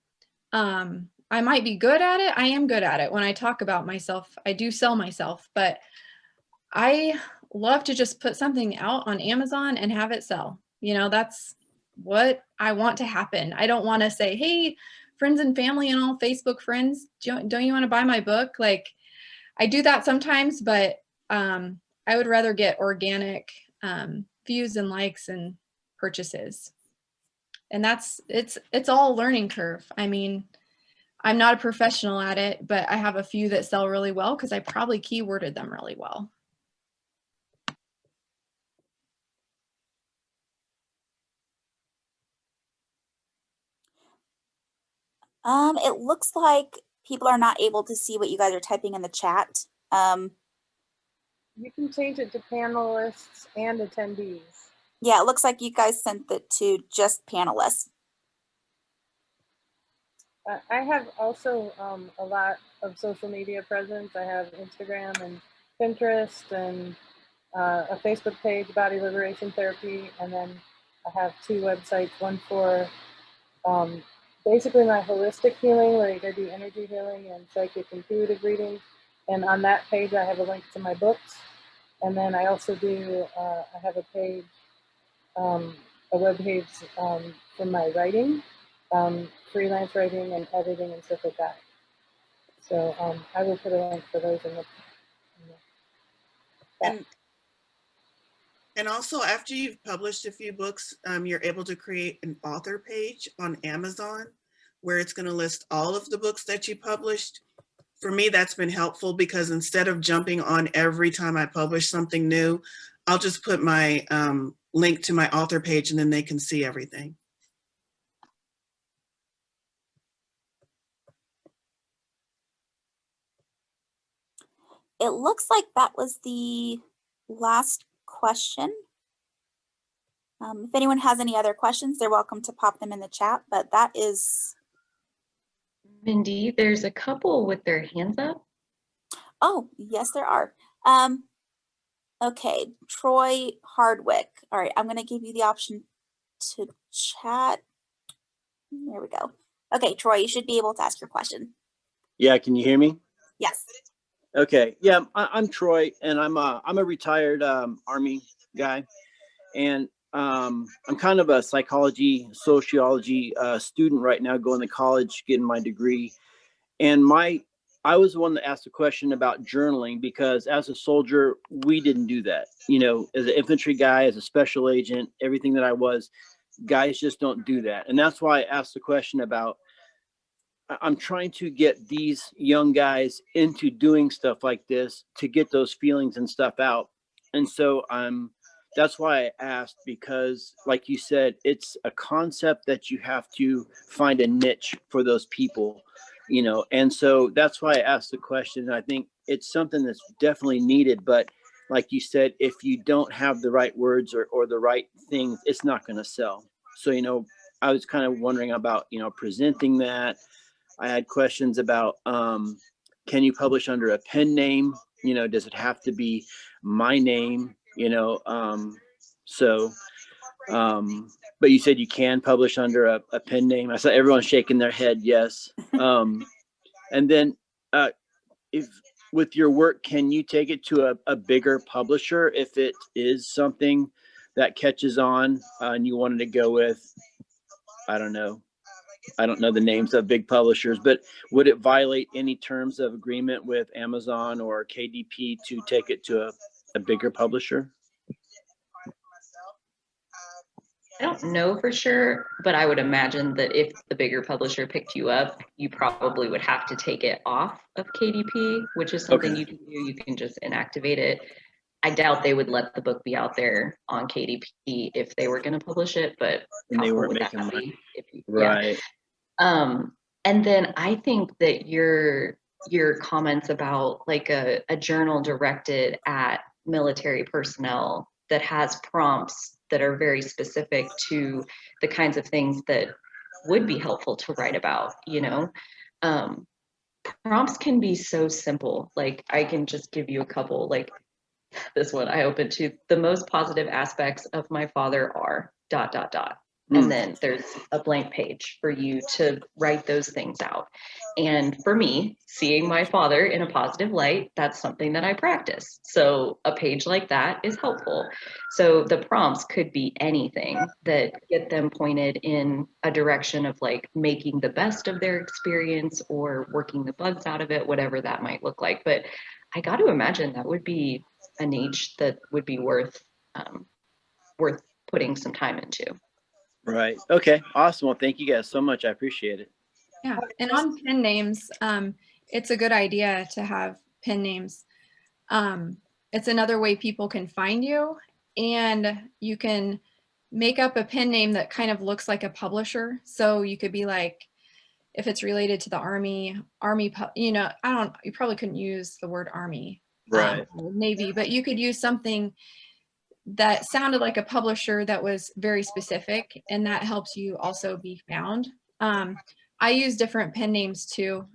[SPEAKER 4] I might be good at it. I am good at it. When I talk about myself, I do sell myself, but I love to just put something out on Amazon and have it sell. That's what I want to happen. I don't want to say, hey, friends and family and all Facebook friends, don't you want to buy my book? Like, I do that sometimes, but I would rather get organic views and likes and purchases. And it's all a learning curve. I mean, I'm not a professional at it, but I have a few that sell really well because I probably keyworded them really well.
[SPEAKER 5] It looks like people are not able to see what you guys are typing in the chat.
[SPEAKER 3] You can change it to panelists and attendees.
[SPEAKER 5] Yeah, it looks like you guys sent it to just panelists.
[SPEAKER 3] I have also a lot of social media presence. I have Instagram and Pinterest and a Facebook page, Body Liberation Therapy, and then I have 2 websites, one for basically my holistic healing, like I do energy healing and psychic intuitive reading. And on that page, I have a link to my books. And then I also do, I have a page, a web page for my writing, freelance writing and editing and stuff like that. So I will put a link for those in the
[SPEAKER 2] And also, after you've published a few books, you're able to create an author page on Amazon where it's going to list all of the books that you published. For me, that's been helpful because instead of jumping on every time I publish something new, I'll just put my link to my author page and then they can see everything.
[SPEAKER 5] It looks like that was the last question. If anyone has any other questions, they're welcome to pop them in the chat, but that is...
[SPEAKER 1] Mindy, there's a couple with their hands up.
[SPEAKER 5] Oh, yes, there are. Okay, Troy Hardwick. All right, I'm going to give you the option to chat. There we go. Okay, Troy, you should be able to ask your question.
[SPEAKER 8] Yeah, can you hear me?
[SPEAKER 5] Yes.
[SPEAKER 8] Okay, yeah, I'm Troy, and I'm a retired Army guy, and I'm kind of a psychology, sociology student right now, going to college, getting my degree. And I was the one that asked a question about journaling because as a soldier, we didn't do that. You know, as an infantry guy, as a special agent, everything that I was, guys just don't do that. And that's why I asked the question about, I'm trying to get these young guys into doing stuff like this to get those feelings and stuff out. And so that's why I asked, because like you said, it's a concept that you have to find a niche for those people, you know, and so that's why I asked the question. I think it's something that's definitely needed, but like you said, if you don't have the right words or the right things, it's not going to sell. So, you know, I was kind of wondering about, you know, presenting that. I had questions about, can you publish under a pen name? You know, does it have to be my name? You know, but you said you can publish under a pen name. I saw everyone shaking their head. Yes. And then if with your work, can you take it to a bigger publisher if it is something that catches on and you wanted to go with, I don't know the names of big publishers, but would it violate any terms of agreement with Amazon or KDP to take it to a bigger publisher?
[SPEAKER 1] I don't know for sure, but I would imagine that if the bigger publisher picked you up, you probably would have to take it off of KDP, which is something you can do. You can just inactivate it. I doubt they would let the book be out there on KDP if they were going to publish it, but
[SPEAKER 8] and they weren't making money. Right.
[SPEAKER 1] Yeah. And then I think that your comments about like a journal directed at military personnel that has prompts that are very specific to the kinds of things that would be helpful to write about, you know. Prompts can be so simple. Like I can just give you a couple, like this one I opened to: the most positive aspects of my father are ... And then there's a blank page for you to write those things out. And for me, seeing my father in a positive light, that's something that I practice. So a page like that is helpful. So the prompts could be anything that get them pointed in a direction of like making the best of their experience or working the bugs out of it, whatever that might look like. But I got to imagine that would be a niche that would be worth putting some time into.
[SPEAKER 8] Right. Okay. Awesome. Well, thank you guys so much. I appreciate it.
[SPEAKER 4] Yeah, and on pen names, it's a good idea to have pen names. It's another way people can find you, and you can make up a pen name that kind of looks like a publisher. So you could be like, if it's related to the Army, you know, you probably couldn't use the word Army,
[SPEAKER 8] Right.
[SPEAKER 4] Navy, but you could use something that sounded like a publisher that was very specific, and that helps you also be found. I use different pen names too,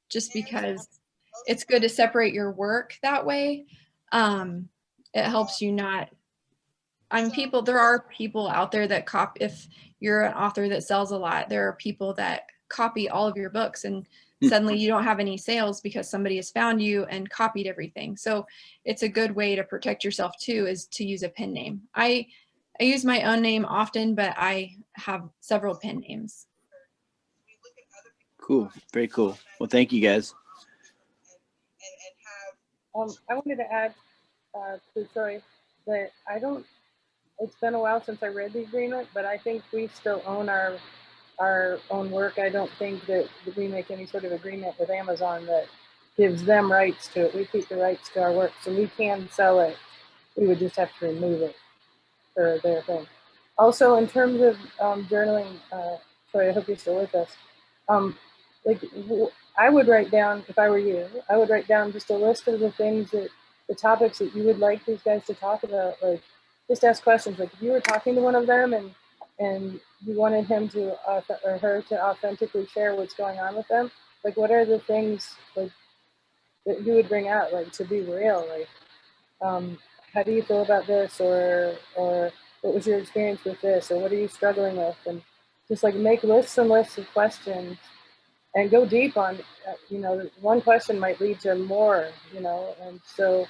[SPEAKER 4] just because it's good to separate your work that way. It helps you not, there are people out there that if you're an author that sells a lot, there are people that copy all of your books, and suddenly you don't have any sales because somebody has found you and copied everything. So it's a good way to protect yourself too, is to use a pen name. I use my own name often, but I have several pen names.
[SPEAKER 8] Cool. Very cool. Well, thank you guys.
[SPEAKER 3] I wanted to add to Troy that it's been a while since I read the agreement, but I think we still own our own work. I don't think that we make any sort of agreement with Amazon that gives them rights to it. We keep the rights to our work, so we can sell it. We would just have to remove it for their thing. Also, in terms of journaling, Troy, I hope you're still with us. I would write down, if I were you, I would write down just a list of the topics that you would like these guys to talk about. Like, just ask questions. Like, if you were talking to one of them and you wanted him to or her to authentically share what's going on with them, like, what are the things like that you would bring out, like, to be real? Like, how do you feel about this, or what was your experience with this, or what are you struggling with? And just like make lists and lists of questions and go deep on, one question might lead to more, and so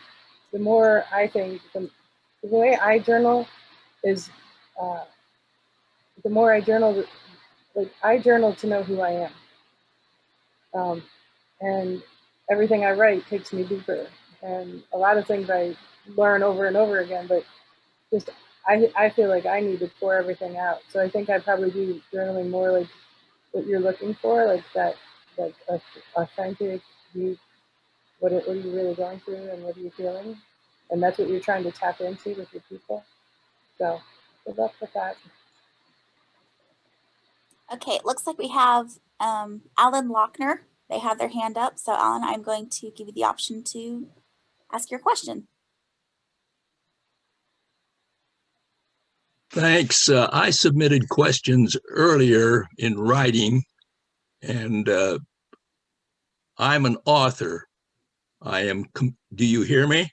[SPEAKER 3] the more, I think, the way I journal is, the more I journal, like, I journal to know who I am. And everything I write takes me deeper. And a lot of things I learn over and over again, but just, I feel like I need to pour everything out. So I think I'd probably be journaling more like what you're looking for, like that, like authentic, what are you really going through and what are you feeling? And that's what you're trying to tap into with your people. So good luck with that.
[SPEAKER 5] Okay, it looks like we have Alan Lochner. They have their hand up. So Alan, I'm going to give you the option to ask your question.
[SPEAKER 9] Thanks. I submitted questions earlier in writing, and I'm an author. Do you hear me?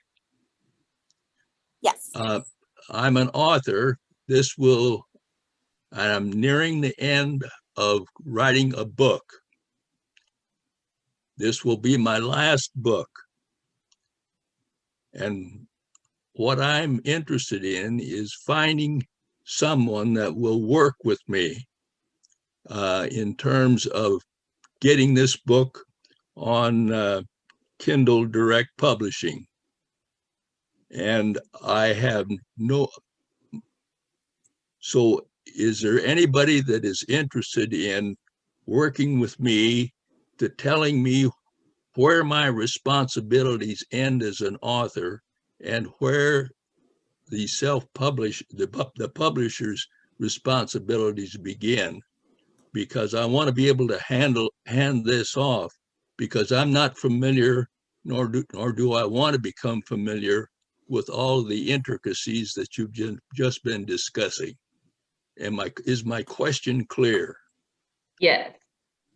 [SPEAKER 5] Yes.
[SPEAKER 9] I'm an author. I'm nearing the end of writing a book. This will be my last book. And what I'm interested in is finding someone that will work with me in terms of getting this book on Kindle Direct Publishing. And so is there anybody that is interested in working with me to telling me where my responsibilities end as an author and where the the publisher's responsibilities begin? Because I want to be able to hand this off, because I'm not familiar, nor do I want to become familiar with all the intricacies that you've just been discussing. Is my question clear?
[SPEAKER 1] Yes,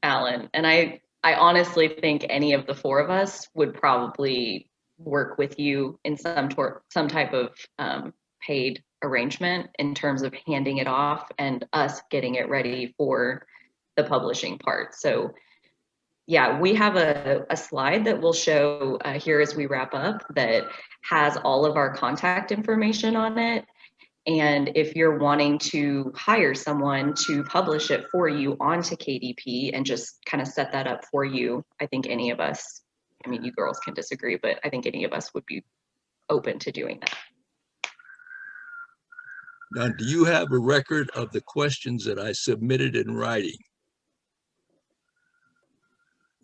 [SPEAKER 1] Alan. And I honestly think any of the four of us would probably work with you in some type of paid arrangement in terms of handing it off and us getting it ready for the publishing part. So yeah, we have a slide that we'll show here as we wrap up that has all of our contact information on it. And if you're wanting to hire someone to publish it for you onto KDP and just kind of set that up for you, I think any of us, I mean, you girls can disagree, but I think any of us would be open to doing that.
[SPEAKER 9] Now, do you have a record of the questions that I submitted in writing?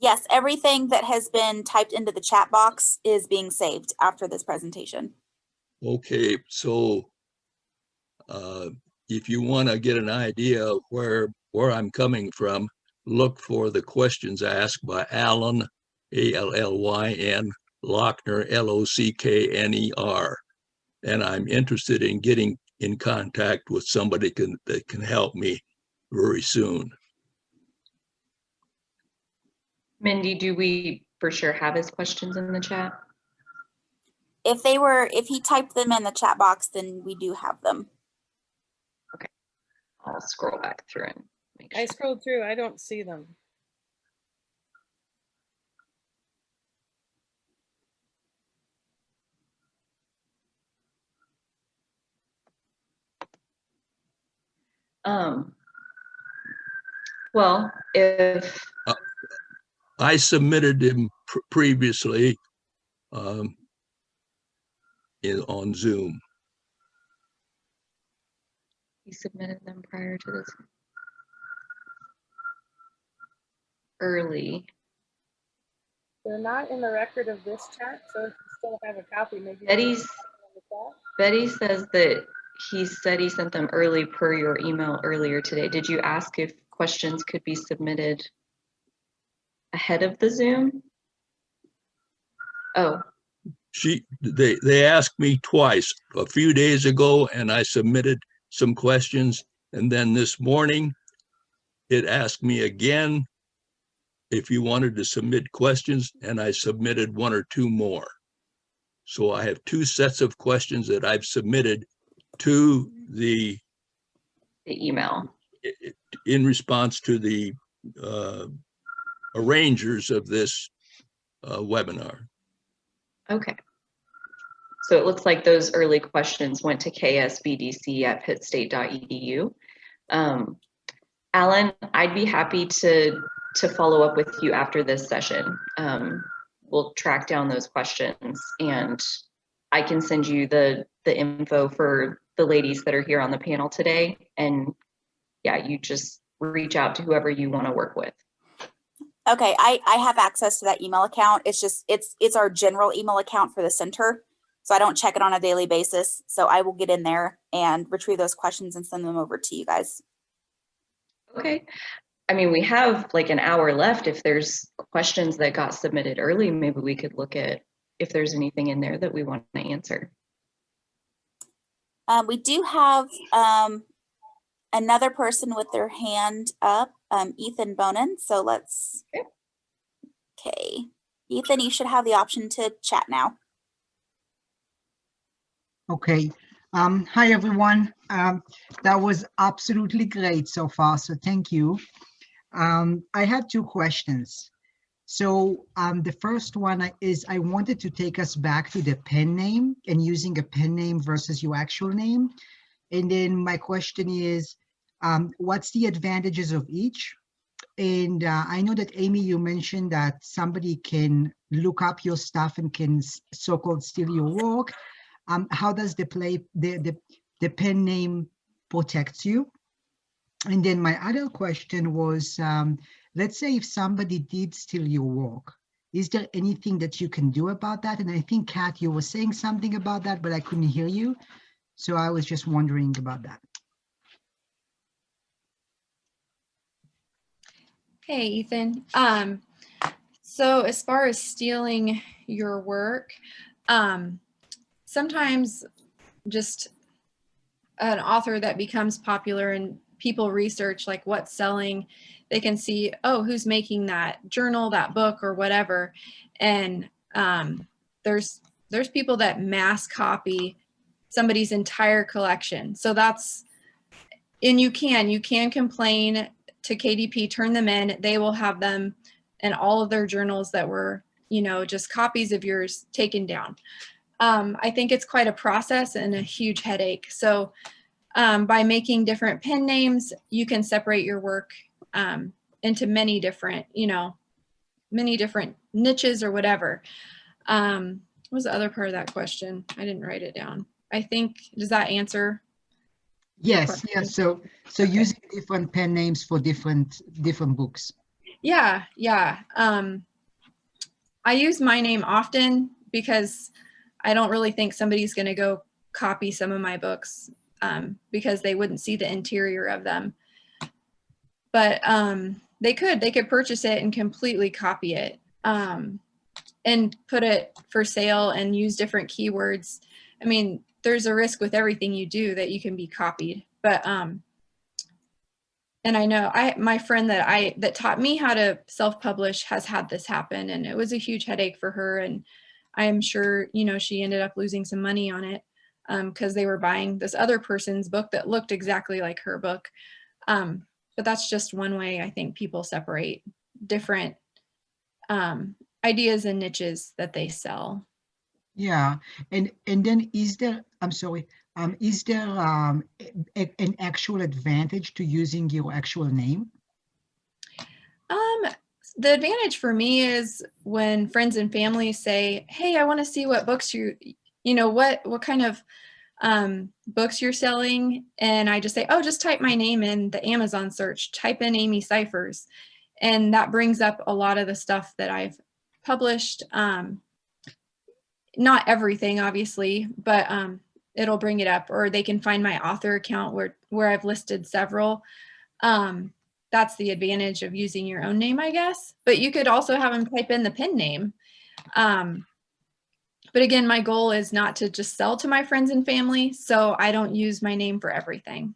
[SPEAKER 5] Yes, everything that has been typed into the chat box is being saved after this presentation.
[SPEAKER 9] Okay, so if you want to get an idea of where I'm coming from, look for the questions asked by Allen, A-L-L-Y-N, Lochner, L-O-C-K-N-E-R. And I'm interested in getting in contact with somebody that can help me very soon.
[SPEAKER 1] Mindy, do we for sure have his questions in the chat?
[SPEAKER 5] If he typed them in the chat box, then we do have them.
[SPEAKER 1] Okay, I'll scroll back through and make
[SPEAKER 3] I
[SPEAKER 1] sure.
[SPEAKER 3] scrolled through, I don't see them.
[SPEAKER 1] Well, if
[SPEAKER 9] I submitted him previously on Zoom.
[SPEAKER 1] he submitted them prior to this early,
[SPEAKER 3] They're not in the record of this chat, so if you still have a copy, maybe.
[SPEAKER 1] Betty says that he said he sent them early per your email earlier today. Did you ask if questions could be submitted ahead of the Zoom? Oh,
[SPEAKER 9] They asked me twice, a few days ago, and I submitted some questions. And then this morning, it asked me again if you wanted to submit questions, and I submitted one or two more. So I have two sets of questions that I've submitted to the
[SPEAKER 1] email
[SPEAKER 9] in response to the arrangers of this webinar.
[SPEAKER 1] okay. So it looks like those early questions went to ksbdc@pittstate.edu. Alan, I'd be happy to follow up with you after this session. We'll track down those questions and I can send you the info for the ladies that are here on the panel today. And yeah, you just reach out to whoever you want to work with.
[SPEAKER 5] Okay, I have access to that email account. It's just, it's our general email account for the center. So I don't check it on a daily basis. So I will get in there and retrieve those questions and send them over to you guys.
[SPEAKER 1] Okay. I mean, we have like an hour left. If there's questions that got submitted early, maybe we could look at if there's anything in there that we want to answer.
[SPEAKER 5] We do have another person with their hand up, Ethan Bonin. So let's, okay. Ethan, you should have the option to chat now.
[SPEAKER 10] Okay. Hi, everyone. That was absolutely great so far, so thank you. I had two questions. So the first one is I wanted to take us back to the pen name and using a pen name versus your actual name. And then my question is, what's the advantages of each? And I know that, Amy, you mentioned that somebody can look up your stuff and can so-called steal your work. How does the pen name protect you? And then my other question was, let's say if somebody did steal your work, is there anything that you can do about that? And I think, Kat, you were saying something about that, but I couldn't hear you. So I was just wondering about that.
[SPEAKER 4] Hey, Ethan. So as far as stealing your work, sometimes just an author that becomes popular and people research like what's selling, they can see, oh, who's making that journal, that book, or whatever. And there's people that mass copy somebody's entire collection. So that's, and you can complain to KDP, turn them in, they will have them and all of their journals that were, you know, just copies of yours taken down. I think it's quite a process and a huge headache. So by making different pen names, you can separate your work into many different, you know, many different niches or whatever. What was the other part of that question? I didn't write it down. I think, does that answer?
[SPEAKER 10] Yes, yes. So
[SPEAKER 4] Okay.
[SPEAKER 10] Using different pen names for different books.
[SPEAKER 4] Yeah, yeah. I use my name often because I don't really think somebody's going to go copy some of my books because they wouldn't see the interior of them. But they could purchase it and completely copy it and put it for sale and use different keywords. I mean, there's a risk with everything you do that you can be copied. But and I know my friend that taught me how to self-publish has had this happen, and it was a huge headache for her. And I'm sure, you know, she ended up losing some money on it because they were buying this other person's book that looked exactly like her book. But that's just one way I think people separate different ideas and niches that they sell.
[SPEAKER 10] Yeah, and then is there, I'm sorry, is there an actual advantage to using your actual name?
[SPEAKER 4] The advantage for me is when friends and family say, "Hey, I want to see what books you know, what kind of books you're selling," and I just say, "Oh, just type my name in the Amazon search, type in Amy Cyphers," and that brings up a lot of the stuff that I've published. Not everything, obviously, but it'll bring it up, or they can find my author account where I've listed several. That's the advantage of using your own name, I guess. But you could also have them type in the pen name. But again, my goal is not to just sell to my friends and family, so I don't use my name for everything.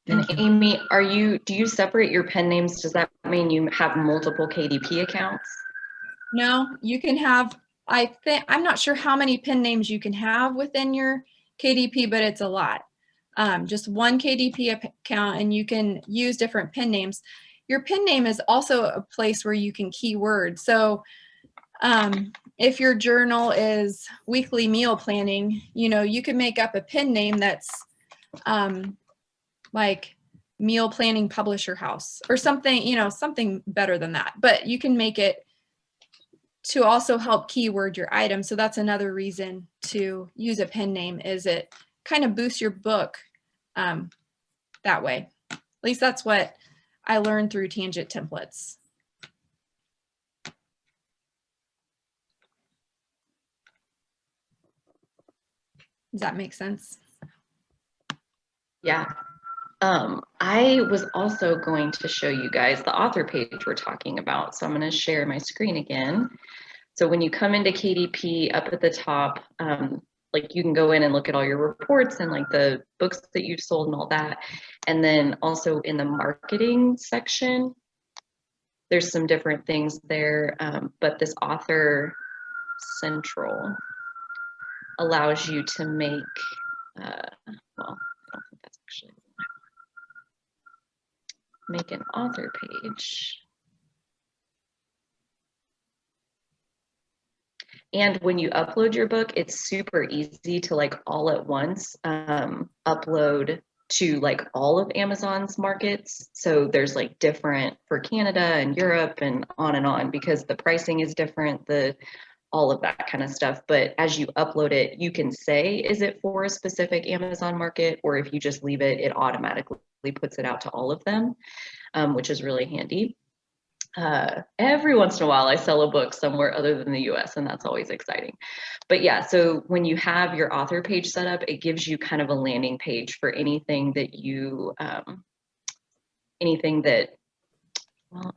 [SPEAKER 1] And Amy, do you separate your pen names? Does that mean you have multiple KDP accounts?
[SPEAKER 4] No, you can have, I'm not sure how many pen names you can have within your KDP, but it's a lot. Just one KDP account, and you can use different pen names. Your pen name is also a place where you can keyword. So if your journal is weekly meal planning, you know, you can make up a pen name that's like Meal Planning Publisher House or something, you know, something better than that. But you can make it to also help keyword your item. So that's another reason to use a pen name, is it kind of boosts your book that way. At least that's what I learned through Tangent Templates. Does that make sense?
[SPEAKER 1] Yeah. I was also going to show you guys the author page we're talking about. So I'm going to share my screen again. So when you come into KDP, up at the top, like you can go in and look at all your reports and like the books that you've sold and all that. And then also in the marketing section, there's some different things there. But this Author Central allows you to make, well, I don't think that's actually, make an author page. And when you upload your book, it's super easy to like all at once upload to like all of Amazon's markets. So there's like different for Canada and Europe and on because the pricing is different, all of that kind of stuff. But as you upload it, you can say, is it for a specific Amazon market? Or if you just leave it, it automatically puts it out to all of them, which is really handy. Every once in a while I sell a book somewhere other than the US, and that's always exciting. But yeah, so when you have your author page set up, it gives you kind of a landing page for anything that you, well,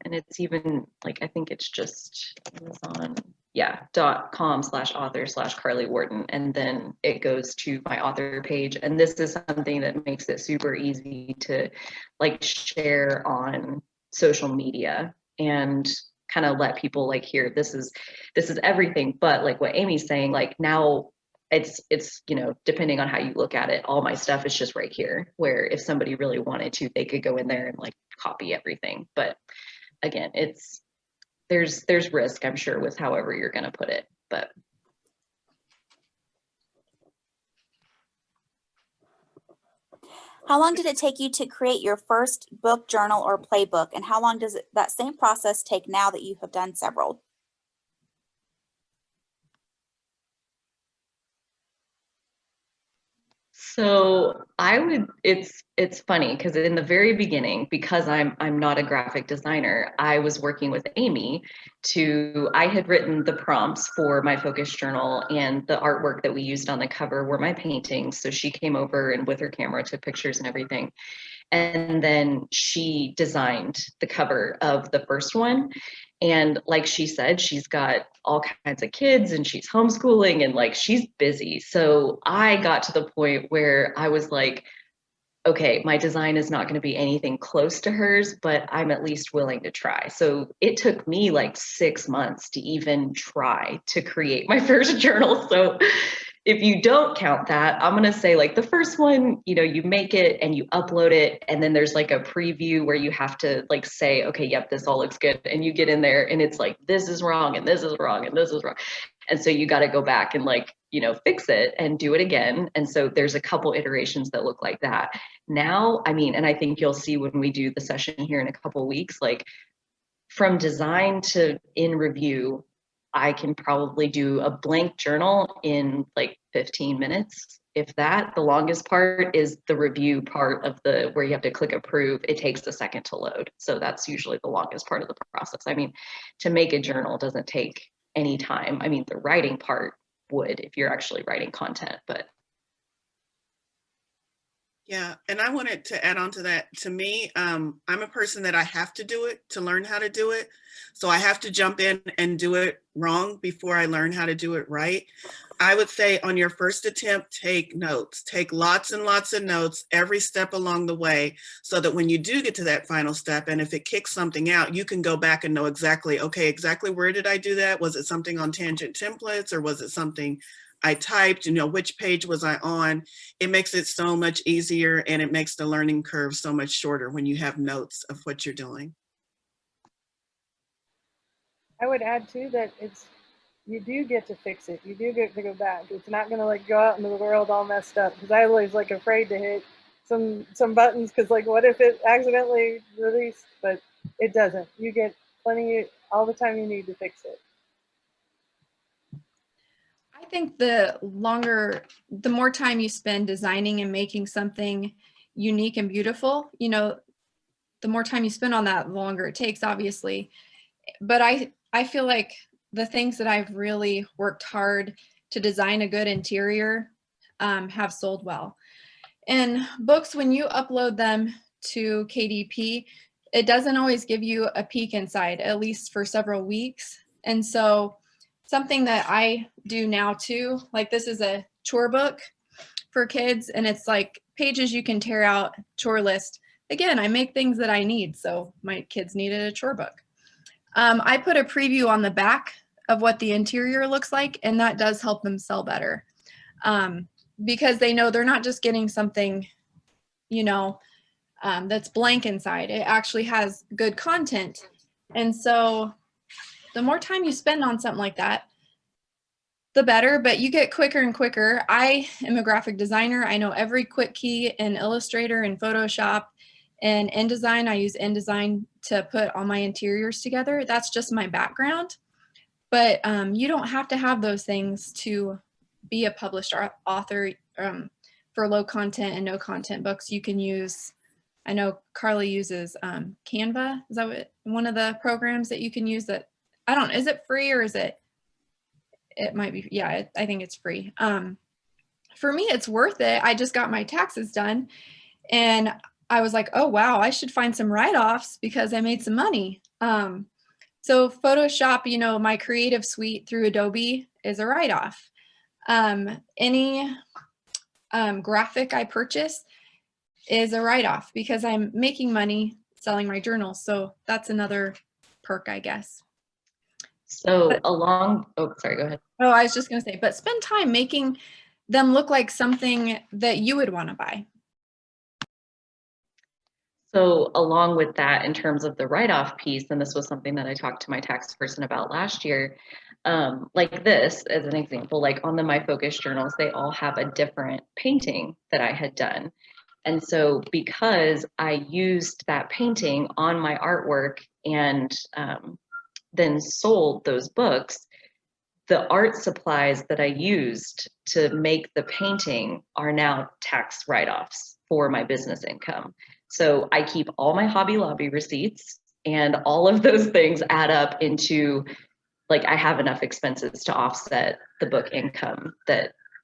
[SPEAKER 1] and it's even like, I think it's just Amazon, yeah, .com/author/Carly Wharton, and then it goes to my author page. And this is something that makes it super easy to like share on social media and kind of let people like hear this is everything. But like what Amy's saying, like now it's you know, depending on how you look at it, all my stuff is just right here, where if somebody really wanted to, they could go in there and like copy everything. But again, there's risk, I'm sure, with however you're going to put it. But
[SPEAKER 5] how long did it take you to create your first book, journal, or playbook? And how long does that same process take now that you have done several?
[SPEAKER 1] So it's funny because in the very beginning, because I'm not a graphic designer, I was working with Amy I had written the prompts for my focus journal, and the artwork that we used on the cover were my paintings. So she came over and with her camera took pictures and everything. And then she designed the cover of the first one. And like she said, she's got all kinds of kids and she's homeschooling and like she's busy. So I got to the point where I was like, okay, my design is not going to be anything close to hers, but I'm at least willing to try. So it took me like 6 months to even try to create my first journal. So if you don't count that, I'm going to say like the first one, you make it and you upload it. And then there's like a preview where you have to like say, okay, yep, this all looks good. And you get in there and it's like, this is wrong and this is wrong and this is wrong. And so you got to go back and like, fix it and do it again. And so there's a couple iterations that look like that. Now, and I think you'll see when we do the session here in a couple of weeks, like from design to in review, I can probably do a blank journal in like 15 minutes. If that, the longest part is the review part of where you have to click approve. It takes a second to load. So that's usually the longest part of the process. To make a journal doesn't take any time. The writing part would if you're actually writing content, but.
[SPEAKER 2] Yeah, and I wanted to add on to that. To me, I'm a person that I have to do it to learn how to do it. So I have to jump in and do it wrong before I learn how to do it right. I would say on your first attempt, take notes. Take lots and lots of notes every step along the way so that when you do get to that final step, and if it kicks something out, you can go back and know exactly, okay, exactly where did I do that? Was it something on Tangent Templates or was it something I typed, which page was I on? It makes it so much easier and it makes the learning curve so much shorter when you have notes of what you're doing.
[SPEAKER 3] I would add too that you do get to fix it. You do get to go back. It's not going to like go out into the world all messed up, because I was like afraid to hit some buttons because like what if it accidentally released? But it doesn't. You get all the time you need to fix it.
[SPEAKER 4] I think the more time you spend designing and making something unique and beautiful, the more time you spend on that, the longer it takes, obviously. But I feel like the things that I've really worked hard to design a good interior have sold well. And books, when you upload them to KDP, it doesn't always give you a peek inside, at least for several weeks. And so something that I do now too, like this is a chore book for kids, and it's like pages you can tear out, chore list. Again, I make things that I need, so my kids needed a chore book. I put a preview on the back of what the interior looks like, and that does help them sell better because they know they're not just getting something, that's blank inside. It actually has good content. And so the more time you spend on something like that, the better, but you get quicker and quicker. I am a graphic designer. I know every quick key in Illustrator and Photoshop and InDesign. I use InDesign to put all my interiors together. That's just my background. But you don't have to have those things to be a published author for low content and no content books. You can use, I know Carly uses Canva. Is that one of the programs that you can use that, I don't, is it free or is it might be, yeah, I think it's free. For me, it's worth it. I just got my taxes done and I was like, oh, wow, I should find some write-offs because I made some money. So Photoshop, my creative suite through Adobe is a write-off. Any graphic I purchase is a write-off because I'm making money selling my journals. So that's another perk, I guess.
[SPEAKER 1] So sorry, go ahead.
[SPEAKER 4] Oh, I was just going to say, but spend time making them look like something that you would want to buy.
[SPEAKER 1] So along with that, in terms of the write-off piece, and this was something that I talked to my tax person about last year, like this as an example, like on the My Focus journals, they all have a different painting that I had done. And so because I used that painting on my artwork and then sold those books, the art supplies that I used to make the painting are now tax write-offs for my business income. So I keep all my Hobby Lobby receipts, and all of those things add up into, like, I have enough expenses to offset the book income.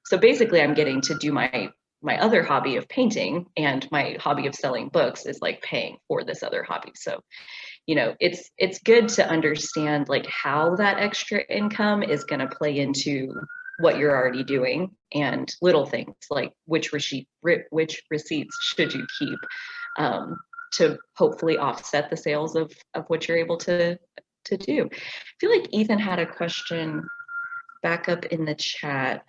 [SPEAKER 1] So basically I'm getting to do my other hobby of painting, and my hobby of selling books is like paying for this other hobby. So, you know, it's good to understand like how that extra income is going to play into what you're already doing, and little things like which receipts should you keep, to hopefully offset the sales of what you're able to do. I feel like Ethan had a question back up in the chat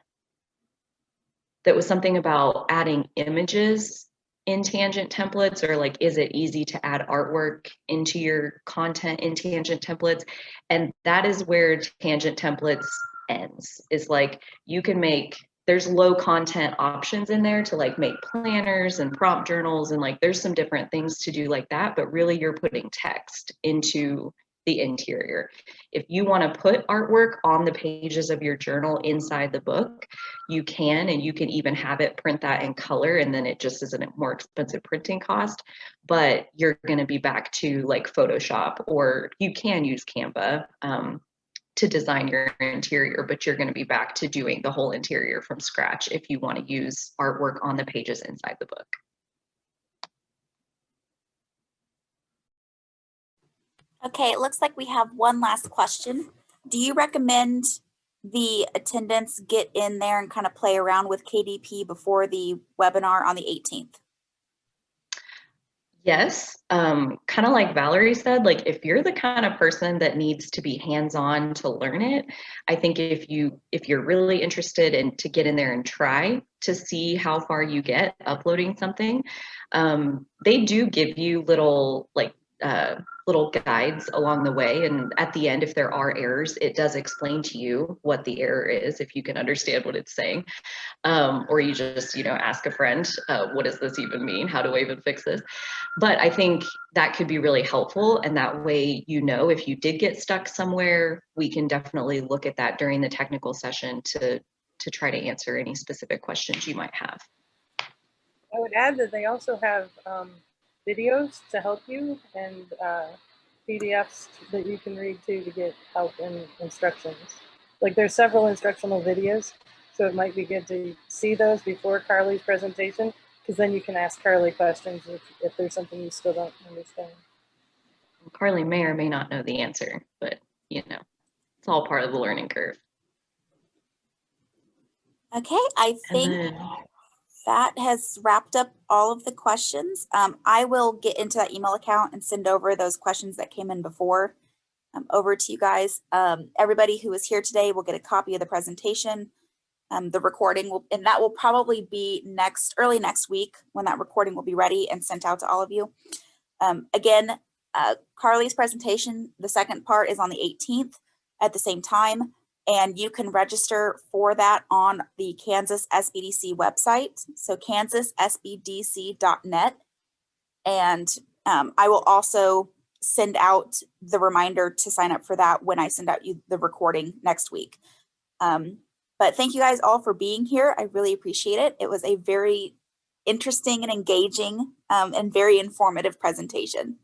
[SPEAKER 1] that was something about adding images in tangent templates, or like, is it easy to add artwork into your content in tangent templates? And that is where tangent templates ends, is like, you can make, there's low content options in there to like make planners and prompt journals, and like there's some different things to do like that, but really you're putting text into the interior. If you want to put artwork on the pages of your journal inside the book, you can, and you can even have it print that in color, and then it just is a more expensive printing cost, but you're going to be back to like Photoshop, or you can use Canva to design your interior, but you're going to be back to doing the whole interior from scratch if you want to use artwork on the pages inside the book.
[SPEAKER 5] Okay, it looks like we have one last question. Do you recommend the attendants get in there and kind of play around with KDP before the webinar on the 18th?
[SPEAKER 1] Yes, kind of like Valerie said, like if you're the kind of person that needs to be hands-on to learn it, I think if you're really interested in to get in there and try to see how far you get uploading something, they do give you little little guides along the way, and at the end, if there are errors, it does explain to you what the error is, if you can understand what it's saying, or you just, you know, ask a friend, what does this even mean? How do I even fix this? But I think that could be really helpful, and that way, you know, if you did get stuck somewhere, we can definitely look at that during the technical session to try to answer any specific questions you might have.
[SPEAKER 3] I would add that they also have videos to help you, and PDFs that you can read too to get help and instructions. Like there's several instructional videos, so it might be good to see those before Carly's presentation, because then you can ask Carly questions if there's something you still don't understand.
[SPEAKER 1] Carly may or may not know the answer, but you know, it's all part of the learning curve.
[SPEAKER 5] Okay, I think that has wrapped up all of the questions. I will get into that email account and send over those questions that came in before over to you guys. Everybody who was here today will get a copy of the presentation. The recording will, and that will probably be early next week when that recording will be ready and sent out to all of you. Again, Carly's presentation, the second part, is on the 18th at the same time. And you can register for that on the Kansas SBDC website, so kansassbdc.net. And I will also send out the reminder to sign up for that when I send out you the recording next week. But thank you guys all for being here. I really appreciate it. It was a very interesting and engaging and very informative presentation.